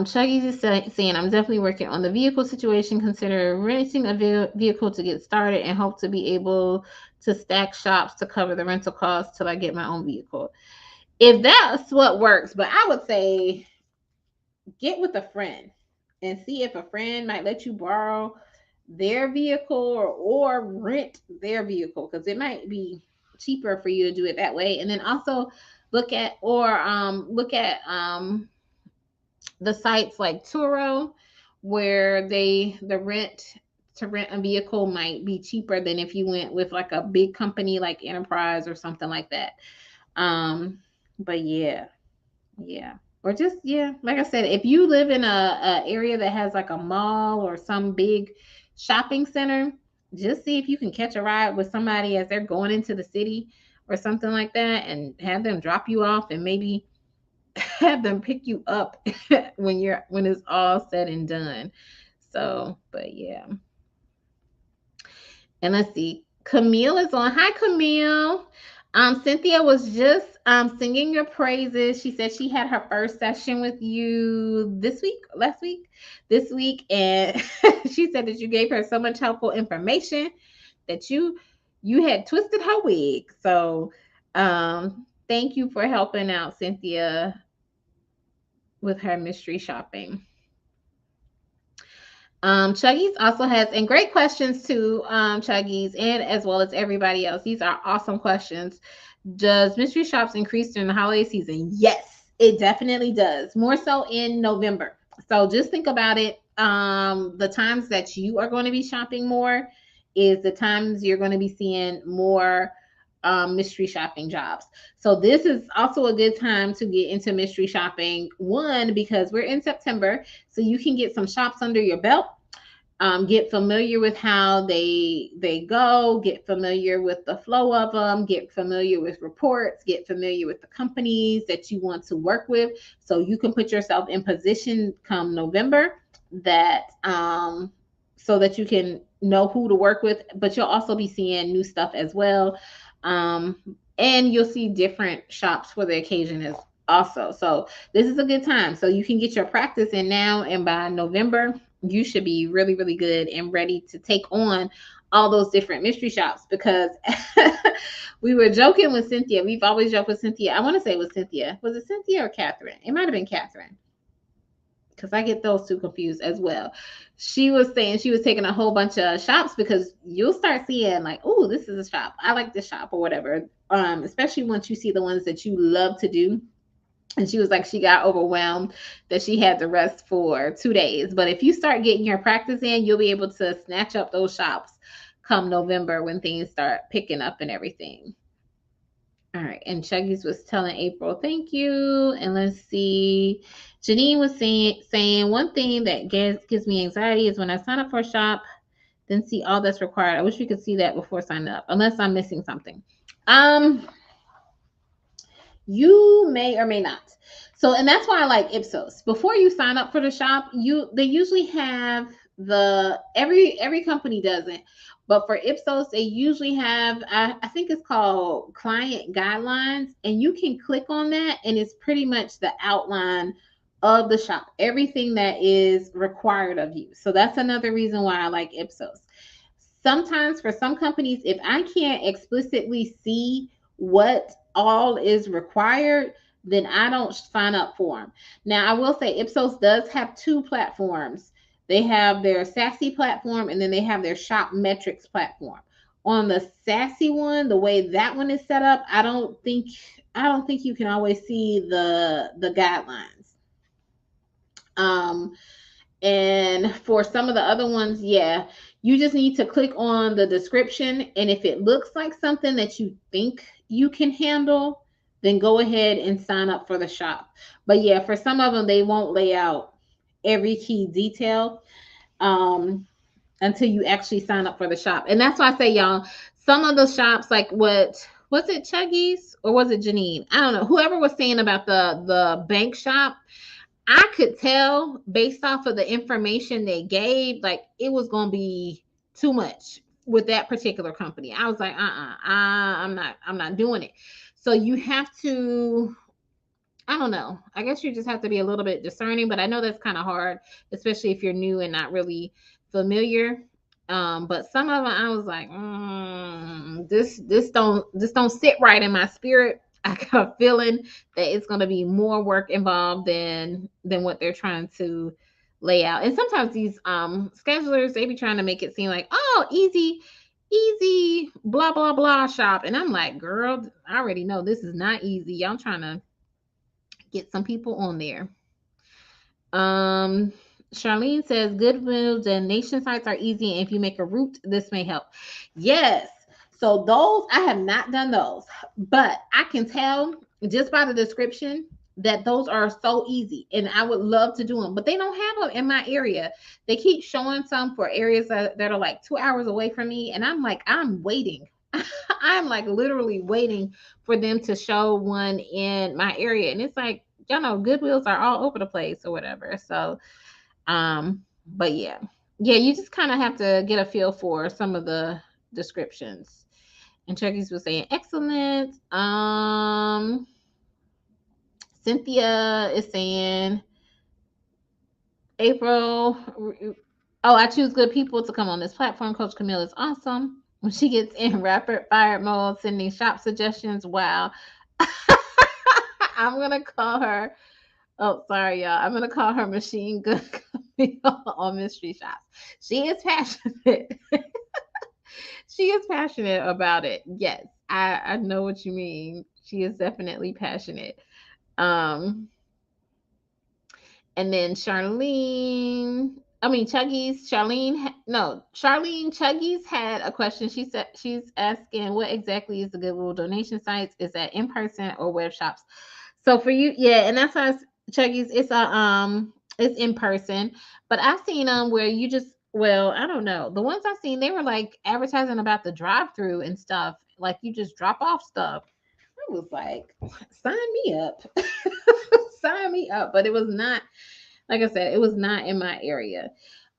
Shaggy is saying, I'm definitely working on the vehicle situation. Consider renting a vehicle to get started and hope to be able to stack shops to cover the rental costs till I get my own vehicle. If that's what works, but I would say get with a friend and see if a friend might let you borrow their vehicle, or rent their vehicle, because it might be cheaper for you to do it that way. And then also look at the sites like Turo, where the rent to rent a vehicle might be cheaper than if you went with like a big company like Enterprise or something like that. Um, but yeah. Or just, yeah, like I said, if you live in a area that has like a mall or some big shopping center, just see if you can catch a ride with somebody as they're going into the city or something like that, and have them drop you off and maybe have them pick you up when it's all said and done. So, but yeah. And let's see. Camille is on. Hi, Camille. Cynthia was just singing your praises. She said she had her first session with you this week, last week, this week, and she said that you gave her so much helpful information that you had twisted her wig. So, thank you for helping out Cynthia with her mystery shopping. Chuggies also has, and great questions too, Chuggies, and as well as everybody else. These are awesome questions. Does mystery shops increase during the holiday season? Yes, it definitely does. More so in November. So just think about it. The times that you are going to be shopping more is the times you're going to be seeing more mystery shopping jobs. So this is also a good time to get into mystery shopping. One, because we're in September, so you can get some shops under your belt. Get familiar with how they go, get familiar with the flow of them, get familiar with reports, get familiar with the companies that you want to work with, so you can put yourself in position come November that so that you can know who to work with. But you'll also be seeing new stuff as well, um, and you'll see different shops for the occasion as also. So this is a good time, so you can get your practice in now, and by November you should be really, really good and ready to take on all those different mystery shops. Because we were joking with Cynthia. We've always joked with Cynthia. I want to say it was Cynthia. Was it Cynthia or Catherine? It might have been Catherine, because I get those two confused as well. She was saying she was taking a whole bunch of shops, because you'll start seeing like, oh, this is a shop. I like this shop or whatever. Especially once you see the ones that you love to do. And she was like, she got overwhelmed that she had to rest for 2 days. But if you start getting your practice in, you'll be able to snatch up those shops come November when things start picking up and everything. All right. And Chuggies was telling April, thank you. And let's see. Janine was saying one thing that gives me anxiety is when I sign up for a shop, then see all that's required. I wish we could see that before signing up, unless I'm missing something. You may or may not. So, and that's why I like Ipsos. Before you sign up for the shop, they usually have every company doesn't, but for Ipsos they usually have, I think it's called client guidelines, and you can click on that and it's pretty much the outline of the shop, everything that is required of you. So that's another reason why I like Ipsos. Sometimes for some companies, if I can't explicitly see what all is required, then I don't sign up for them. Now, I will say Ipsos does have two platforms. They have their Sassy platform, and then they have their Shop Metrics platform. On the Sassy one, the way that one is set up, I don't think you can always see the guidelines. And for some of the other ones, yeah, you just need to click on the description. And if it looks like something that you think you can handle, then go ahead and sign up for the shop. But yeah, for some of them, they won't lay out every key detail um, until you actually sign up for the shop. And that's why I say, y'all, some of the shops, like what was it, Chuggies or was it Janine? I don't know. Whoever was saying about the bank shop, I could tell based off of the information they gave, like it was gonna be too much with that particular company. I was like, I'm not doing it. So you have to, I don't know. I guess you just have to be a little bit discerning, but I know that's kind of hard, especially if you're new and not really familiar. But some of them, I was like, this don't sit right in my spirit. I got a feeling that it's going to be more work involved than what they're trying to lay out. And sometimes these schedulers, they be trying to make it seem like, oh, easy, blah blah blah shop, and I'm like, girl, I already know this is not easy. Y'all trying to get some people on there. Um, Charlene says Goodwill donation sites are easy, and if you make a route, this may help. Yes. So those I have not done those, but I can tell just by the description that those are so easy, and I would love to do them, but they don't have them in my area. They keep showing some for areas that are like 2 hours away from me, and I'm like, I'm waiting. I'm like literally waiting for them to show one in my area, and it's like, y'all know Goodwills are all over the place or whatever. So but yeah, you just kind of have to get a feel for some of the descriptions. And Chucky's was saying excellent. Cynthia is saying April, oh, I choose good people to come on this platform. Coach Camille is awesome when she gets in rapid fire mode, sending shop suggestions. Wow. I'm gonna call her. Oh, sorry, y'all. I'm gonna call her Machine Gun on Mystery Shops. She is passionate. She is passionate about it. Yes, I know what you mean. She is definitely passionate. Um, and then Charlene Chuggies had a question. She said she's asking, what exactly is the Goodwill donation sites? Is that in person or web shops? So for you, yeah, and that's why Chuggies, it's in person. But I've seen them where you just, well, I don't know. The ones I've seen, they were like advertising about the drive-through and stuff. Like you just drop off stuff. I was like, sign me up. Sign me up. But it was not, like I said, it was not in my area.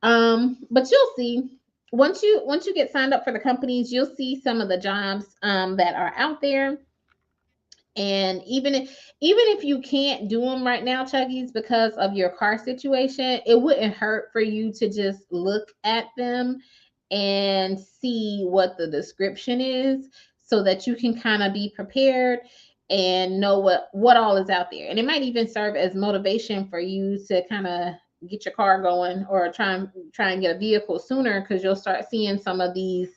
But you'll see once you get signed up for the companies, you'll see some of the jobs that are out there. And even if you can't do them right now, Chuggies, because of your car situation, it wouldn't hurt for you to just look at them and see what the description is so that you can kind of be prepared and know what all is out there. And it might even serve as motivation for you to kind of get your car going or try and get a vehicle sooner, because you'll start seeing some of these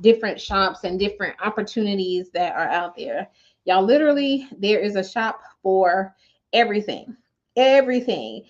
different shops and different opportunities that are out there. Y'all, literally, there is a shop for everything. Everything.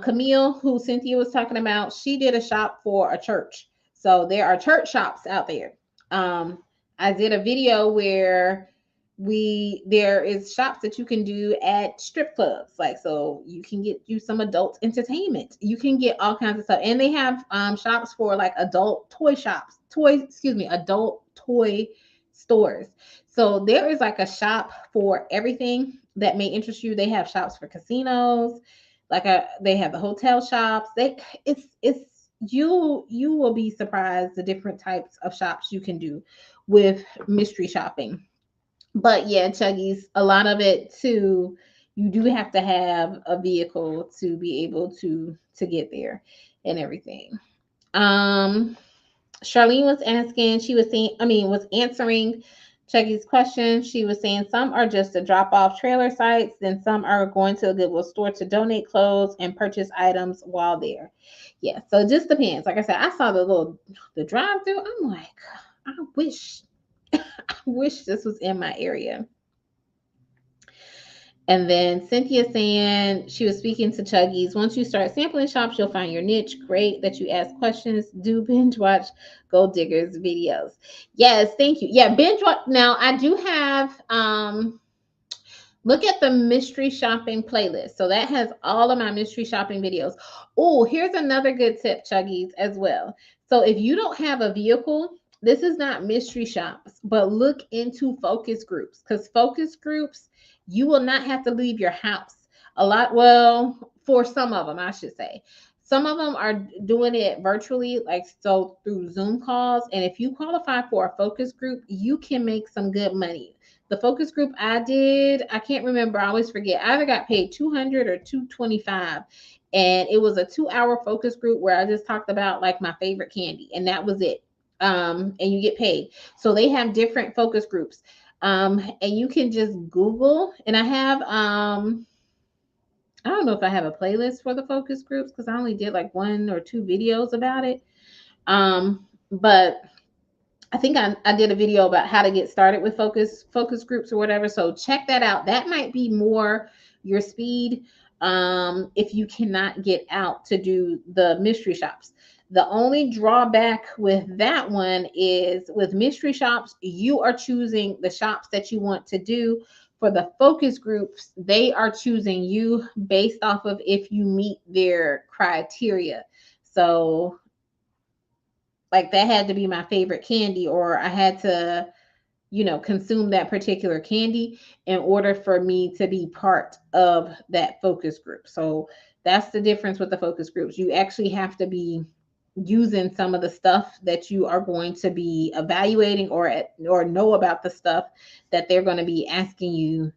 Camille, who Cynthia was talking about, she did a shop for a church. So there are church shops out there. I did a video where there is shops that you can do at strip clubs, like, so you can get you some adult entertainment, you can get all kinds of stuff, and they have shops for like adult toy shops, adult toy stores. So there is like a shop for everything that may interest you. They have shops for casinos, they have the hotel shops. It's you will be surprised the different types of shops you can do with mystery shopping. But yeah, Chuggies, a lot of it too, you do have to have a vehicle to be able to get there and everything. Um, Charlene was asking, she was saying, was answering Chuggy's question. She was saying some are just a drop off trailer sites, then some are going to a Goodwill store to donate clothes and purchase items while there. Yeah, so it just depends. Like I said, I saw the drive through. I'm like, I wish I wish this was in my area. And then Cynthia saying she was speaking to Chuggies. Once you start sampling shops, you'll find your niche. Great that you ask questions. Do binge watch Gold Diggers videos. Yes, thank you. Yeah, binge watch. Now I do have look at the mystery shopping playlist. So that has all of my mystery shopping videos. Oh, here's another good tip, Chuggies, as well. So if you don't have a vehicle, this is not mystery shops, but look into focus groups, because focus groups, you will not have to leave your house. A lot, well, for some of them, I should say. Some of them are doing it virtually, like so through Zoom calls. And if you qualify for a focus group, you can make some good money. The focus group I did, I can't remember. I always forget. I either got paid 200 or 225, and it was a 2-hour focus group where I just talked about like my favorite candy, and that was it. And you get paid. So they have different focus groups. And you can just Google, and I don't know if I have a playlist for the focus groups because I only did like 1 or 2 videos about it. But I think I did a video about how to get started with focus groups or whatever. So check that out. That might be more your speed if you cannot get out to do the mystery shops. The only drawback with that one is with mystery shops, you are choosing the shops that you want to do. For the focus groups, they are choosing you based off of if you meet their criteria. So like that had to be my favorite candy, or I had to, consume that particular candy in order for me to be part of that focus group. So that's the difference with the focus groups. You actually have to be using some of the stuff that you are going to be evaluating, or know about the stuff that they're going to be asking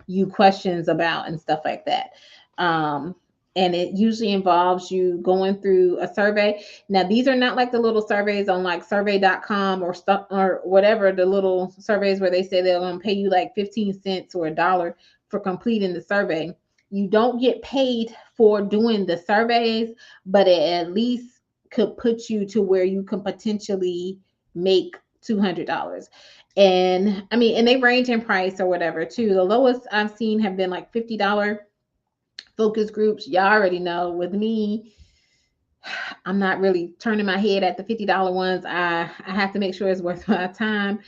you questions about and stuff like that. Um, and it usually involves you going through a survey. Now, these are not like the little surveys on like survey.com or stuff or whatever, the little surveys where they say they're going to pay you like 15 cents or $1 for completing the survey. You don't get paid for doing the surveys, but it at least could put you to where you can potentially make $200. And I mean, and they range in price or whatever too. The lowest I've seen have been like $50 focus groups. Y'all already know with me, I'm not really turning my head at the $50 ones. I have to make sure it's worth my time.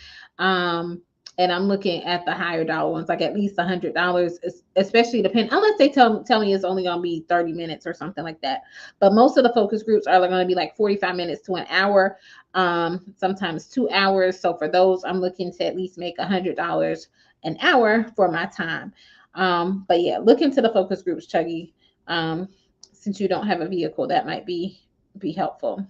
And I'm looking at the higher dollar ones, like at least $100, especially depending, unless they tell me it's only gonna be 30 minutes or something like that. But most of the focus groups are going to be like 45 minutes to an hour, sometimes 2 hours. So for those, I'm looking to at least make $100 an hour for my time. But yeah, look into the focus groups, Chuggy. Since you don't have a vehicle, that might be helpful.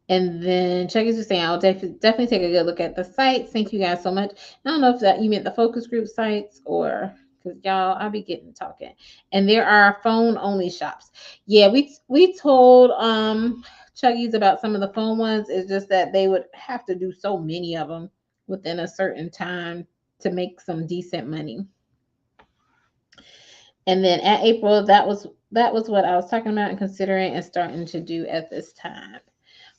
And then Chucky's just saying, I'll definitely take a good look at the sites. Thank you guys so much. I don't know if that you meant the focus group sites, or because y'all, I'll be getting talking. And there are phone only shops. Yeah, we told Chuggy's about some of the phone ones. It's just that they would have to do so many of them within a certain time to make some decent money. And then at April, that was what I was talking about and considering and starting to do at this time.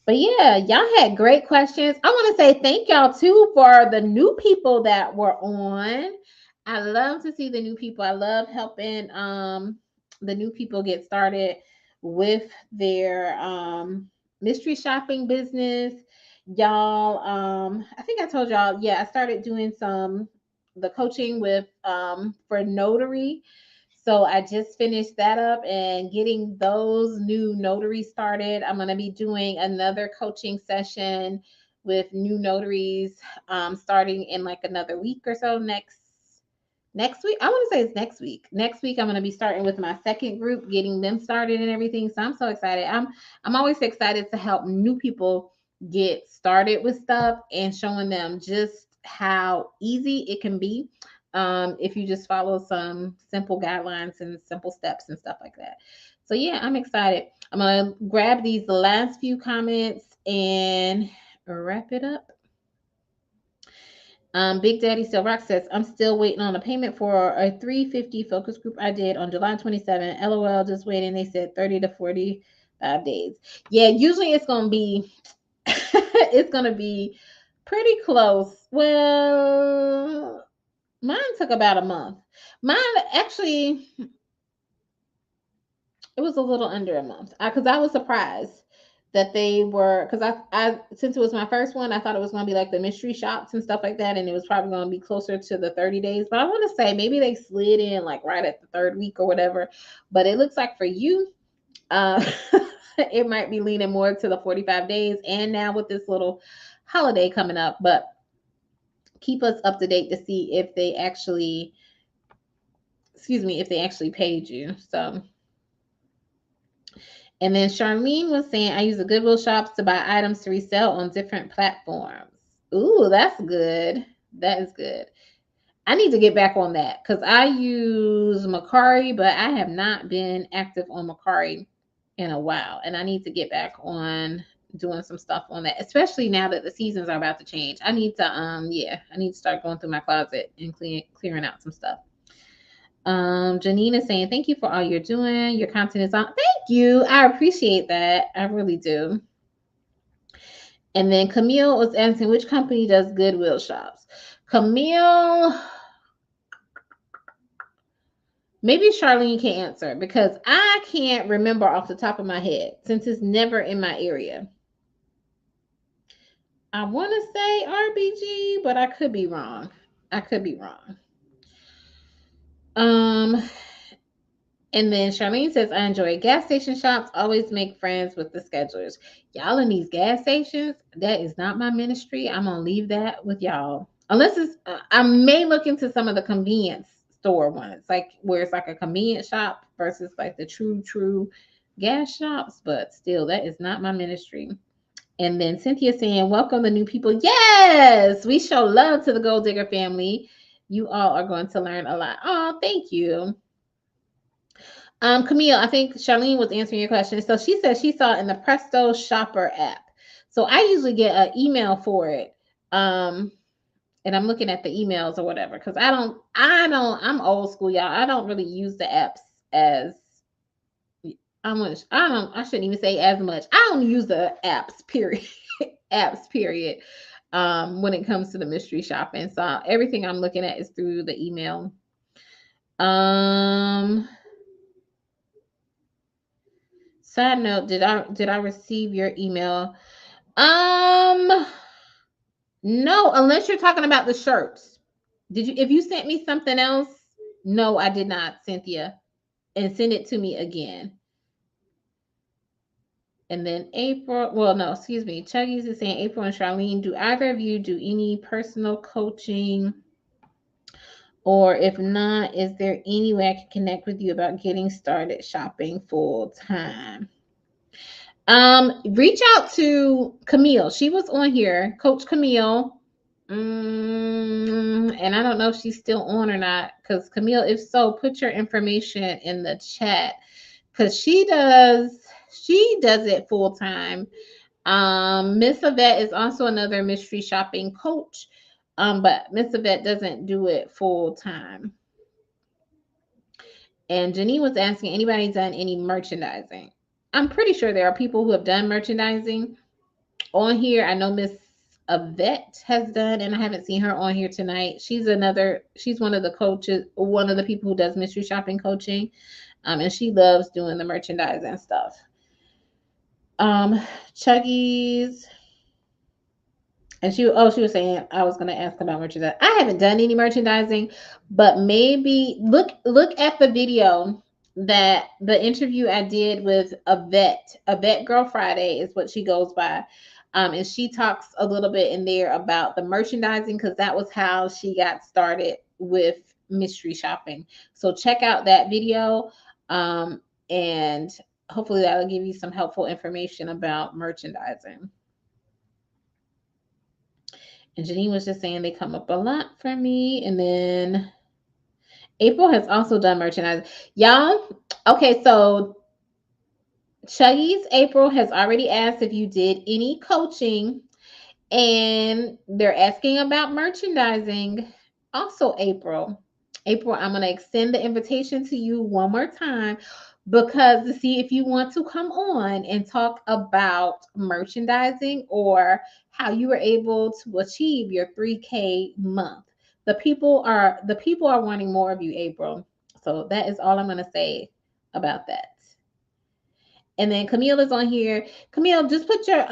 But yeah, y'all had great questions. I want to say thank y'all too for the new people that were on. I love to see the new people. I love helping the new people get started with their mystery shopping business. Y'all, I think I told y'all, yeah, I started doing the coaching with for notary. So I just finished that up and getting those new notaries started. I'm going to be doing another coaching session with new notaries starting in like another week or so next week. I want to say it's next week. Next week I'm going to be starting with my second group, getting them started and everything. So I'm so excited. I'm always excited to help new people get started with stuff and showing them just how easy it can be if you just follow some simple guidelines and simple steps and stuff like that. So yeah, I'm excited. I'm gonna grab these last few comments and wrap it up. Big Daddy Still Rock says, I'm still waiting on a payment for a 350 focus group I did on July 27. LOL, just waiting. They said 30 to 45 days. Yeah, usually it's gonna be it's gonna be pretty close. Well, Mine took about a month. Mine actually, it was a little under a month because I was surprised that they were, because I since it was my first one, I thought it was going to be like the mystery shops and stuff like that, and it was probably going to be closer to the 30 days. But I want to say maybe they slid in like right at the third week or whatever. But it looks like for you, uh, it might be leaning more to the 45 days, and now with this little holiday coming up. But keep us up to date to see if they actually, excuse me, if they actually paid you. So. And then Charlene was saying, I use the Goodwill shops to buy items to resell on different platforms. Ooh, that's good. That is good. I need to get back on that because I use Macari, but I have not been active on Macari in a while. And I need to get back on doing some stuff on that, especially now that the seasons are about to change. I need to I need to start going through my closet and clearing out some stuff. Janine is saying, thank you for all you're doing. Your content is on. Thank you. I appreciate that. I really do. And then Camille was asking, which company does Goodwill shops? Camille, maybe Charlene can answer because I can't remember off the top of my head since it's never in my area. I want to say RBG, but I could be wrong. I could be wrong. And then Charlene says, I enjoy gas station shops, always make friends with the schedulers. Y'all in these gas stations, that is not my ministry. I'm going to leave that with y'all. Unless it's, I may look into some of the convenience store ones, like where it's like a convenience shop versus like the true gas shops. But still, that is not my ministry. And then Cynthia saying, welcome the new people. Yes, we show love to the Gold Digger family. You all are going to learn a lot. Oh, thank you. Camille, I think Charlene was answering your question. So she said she saw it in the Presto Shopper app. So I usually get an email for it. And I'm looking at the emails or whatever because I'm old school, y'all. I don't really use the apps as I shouldn't even say as much. I don't use the apps, period. Apps, period. When it comes to the mystery shopping. So everything I'm looking at is through the email. Side note, did I receive your email? No, unless you're talking about the shirts. Did you, if you sent me something else? No, I did not, Cynthia. And send it to me again. And then April, well, no, excuse me. Chuggies is saying, April and Charlene, do either of you do any personal coaching? Or if not, is there any way I can connect with you about getting started shopping full time? Reach out to Camille. She was on here, Coach Camille. And I don't know if she's still on or not. Because Camille, if so, put your information in the chat. Because she does it full time. Miss Yvette is also another mystery shopping coach. But Miss Yvette doesn't do it full time. And Janine was asking, anybody done any merchandising? I'm pretty sure there are people who have done merchandising on here. I know Miss Yvette has done, and I haven't seen her on here tonight. She's one of the coaches, one of the people who does mystery shopping coaching. And she loves doing the merchandising stuff. Chuggies. And she was saying I was going to ask about merchandising. I haven't done any merchandising, but maybe look at the video, that the interview I did with Yvette Girl Friday is what she goes by. And she talks a little bit in there about the merchandising because that was how she got started with mystery shopping. So check out that video, and hopefully that'll give you some helpful information about merchandising. And Janine was just saying they come up a lot for me. And then April has also done merchandising. Y'all, okay, so Chuggies April has already asked if you did any coaching. And they're asking about merchandising. Also, April, I'm going to extend the invitation to you one more time because to see if you want to come on and talk about merchandising or how you were able to achieve your 3K month. The people are wanting more of you, April. So that is all I'm gonna say about that. And then Camille is on here. Camille, just put your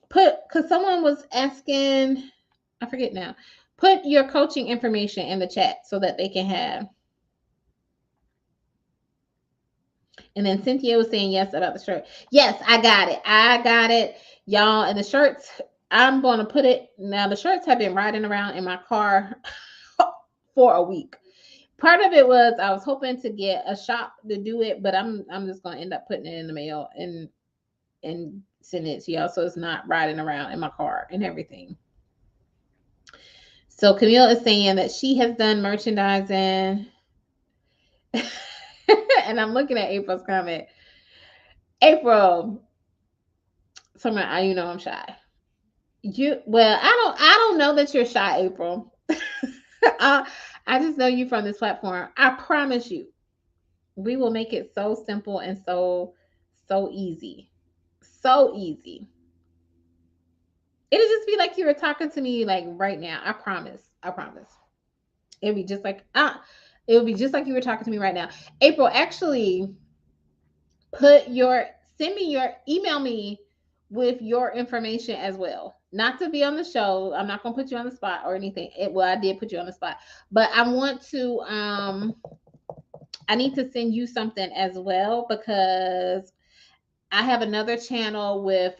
because someone was asking, I forget now. Put your coaching information in the chat so that they can have. And then Cynthia was saying yes about the shirt. Yes, I got it. I got it, y'all. And the shirts, I'm going to put it now. The shirts have been riding around in my car for a week. Part of it was I was hoping to get a shop to do it, but I'm just going to end up putting it in the mail and sending it to y'all so it's not riding around in my car and everything. So Camille is saying that she has done merchandising. And I'm looking at April's comment. April, somewhere I'm shy. I don't know that you're shy, April. I just know you from this platform. I promise you, we will make it so simple and so easy. So easy. It'll just be like you were talking to me like right now. I promise. I promise. It'll be just like you were talking to me right now. April, actually email me with your information as well. Not to be on the show. I'm not gonna put you on the spot or anything. I did put you on the spot, but I want to I need to send you something as well because I have another channel with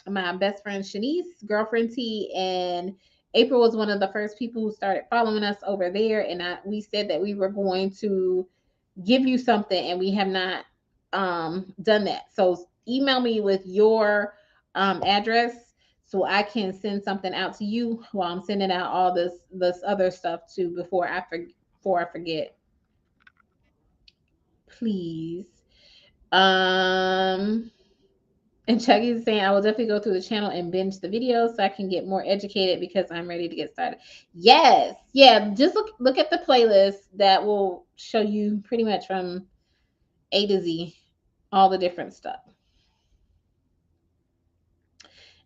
my best friend Shanice, girlfriend T, and April was one of the first people who started following us over there, and we said that we were going to give you something, and we have not done that. So email me with your address so I can send something out to you while I'm sending out all this other stuff too before I forget. Please. And Chucky is saying, I will definitely go through the channel and binge the videos so I can get more educated because I'm ready to get started. Yes. Yeah. Just look at the playlist that will show you pretty much from A to Z, all the different stuff.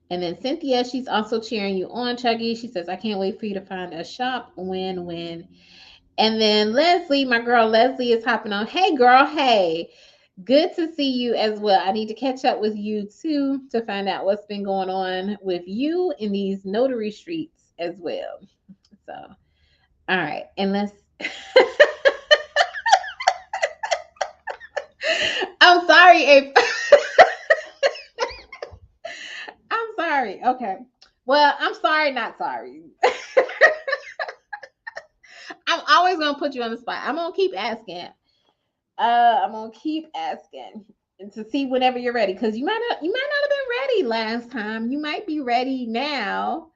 And then Cynthia, she's also cheering you on, Chuggy. She says, I can't wait for you to find a shop. Win. And then Leslie, my girl Leslie is hopping on. Hey, girl. Hey. Good to see you as well. I need to catch up with you too to find out what's been going on with you in these notary streets as well. So, all right. And let's. I'm sorry, April. I'm sorry. Okay. Well, I'm sorry, not sorry. I'm always going to put you on the spot. I'm going to keep asking. I'm gonna keep asking to see whenever you're ready, because you might not have been ready last time. You might be ready now,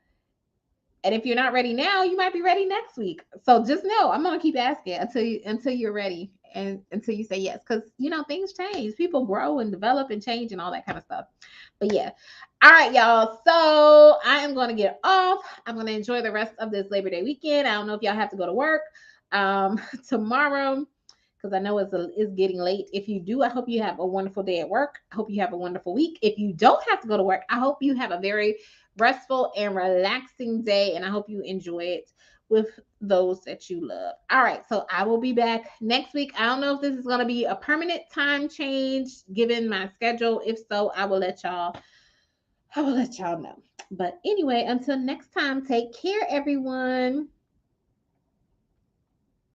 and if you're not ready now, you might be ready next week. So just know I'm gonna keep asking until you're ready and until you say yes, because things change, people grow and develop and change and all that kind of stuff. But yeah, all right, y'all. So I am gonna get off. I'm gonna enjoy the rest of this Labor Day weekend. I don't know if y'all have to go to work tomorrow, because I know it's getting late. If you do, I hope you have a wonderful day at work. I hope you have a wonderful week. If you don't have to go to work, I hope you have a very restful and relaxing day, and I hope you enjoy it with those that you love. All right, so I will be back next week. I don't know if this is going to be a permanent time change given my schedule. If so, I will let y'all know. But anyway, until next time, take care, everyone.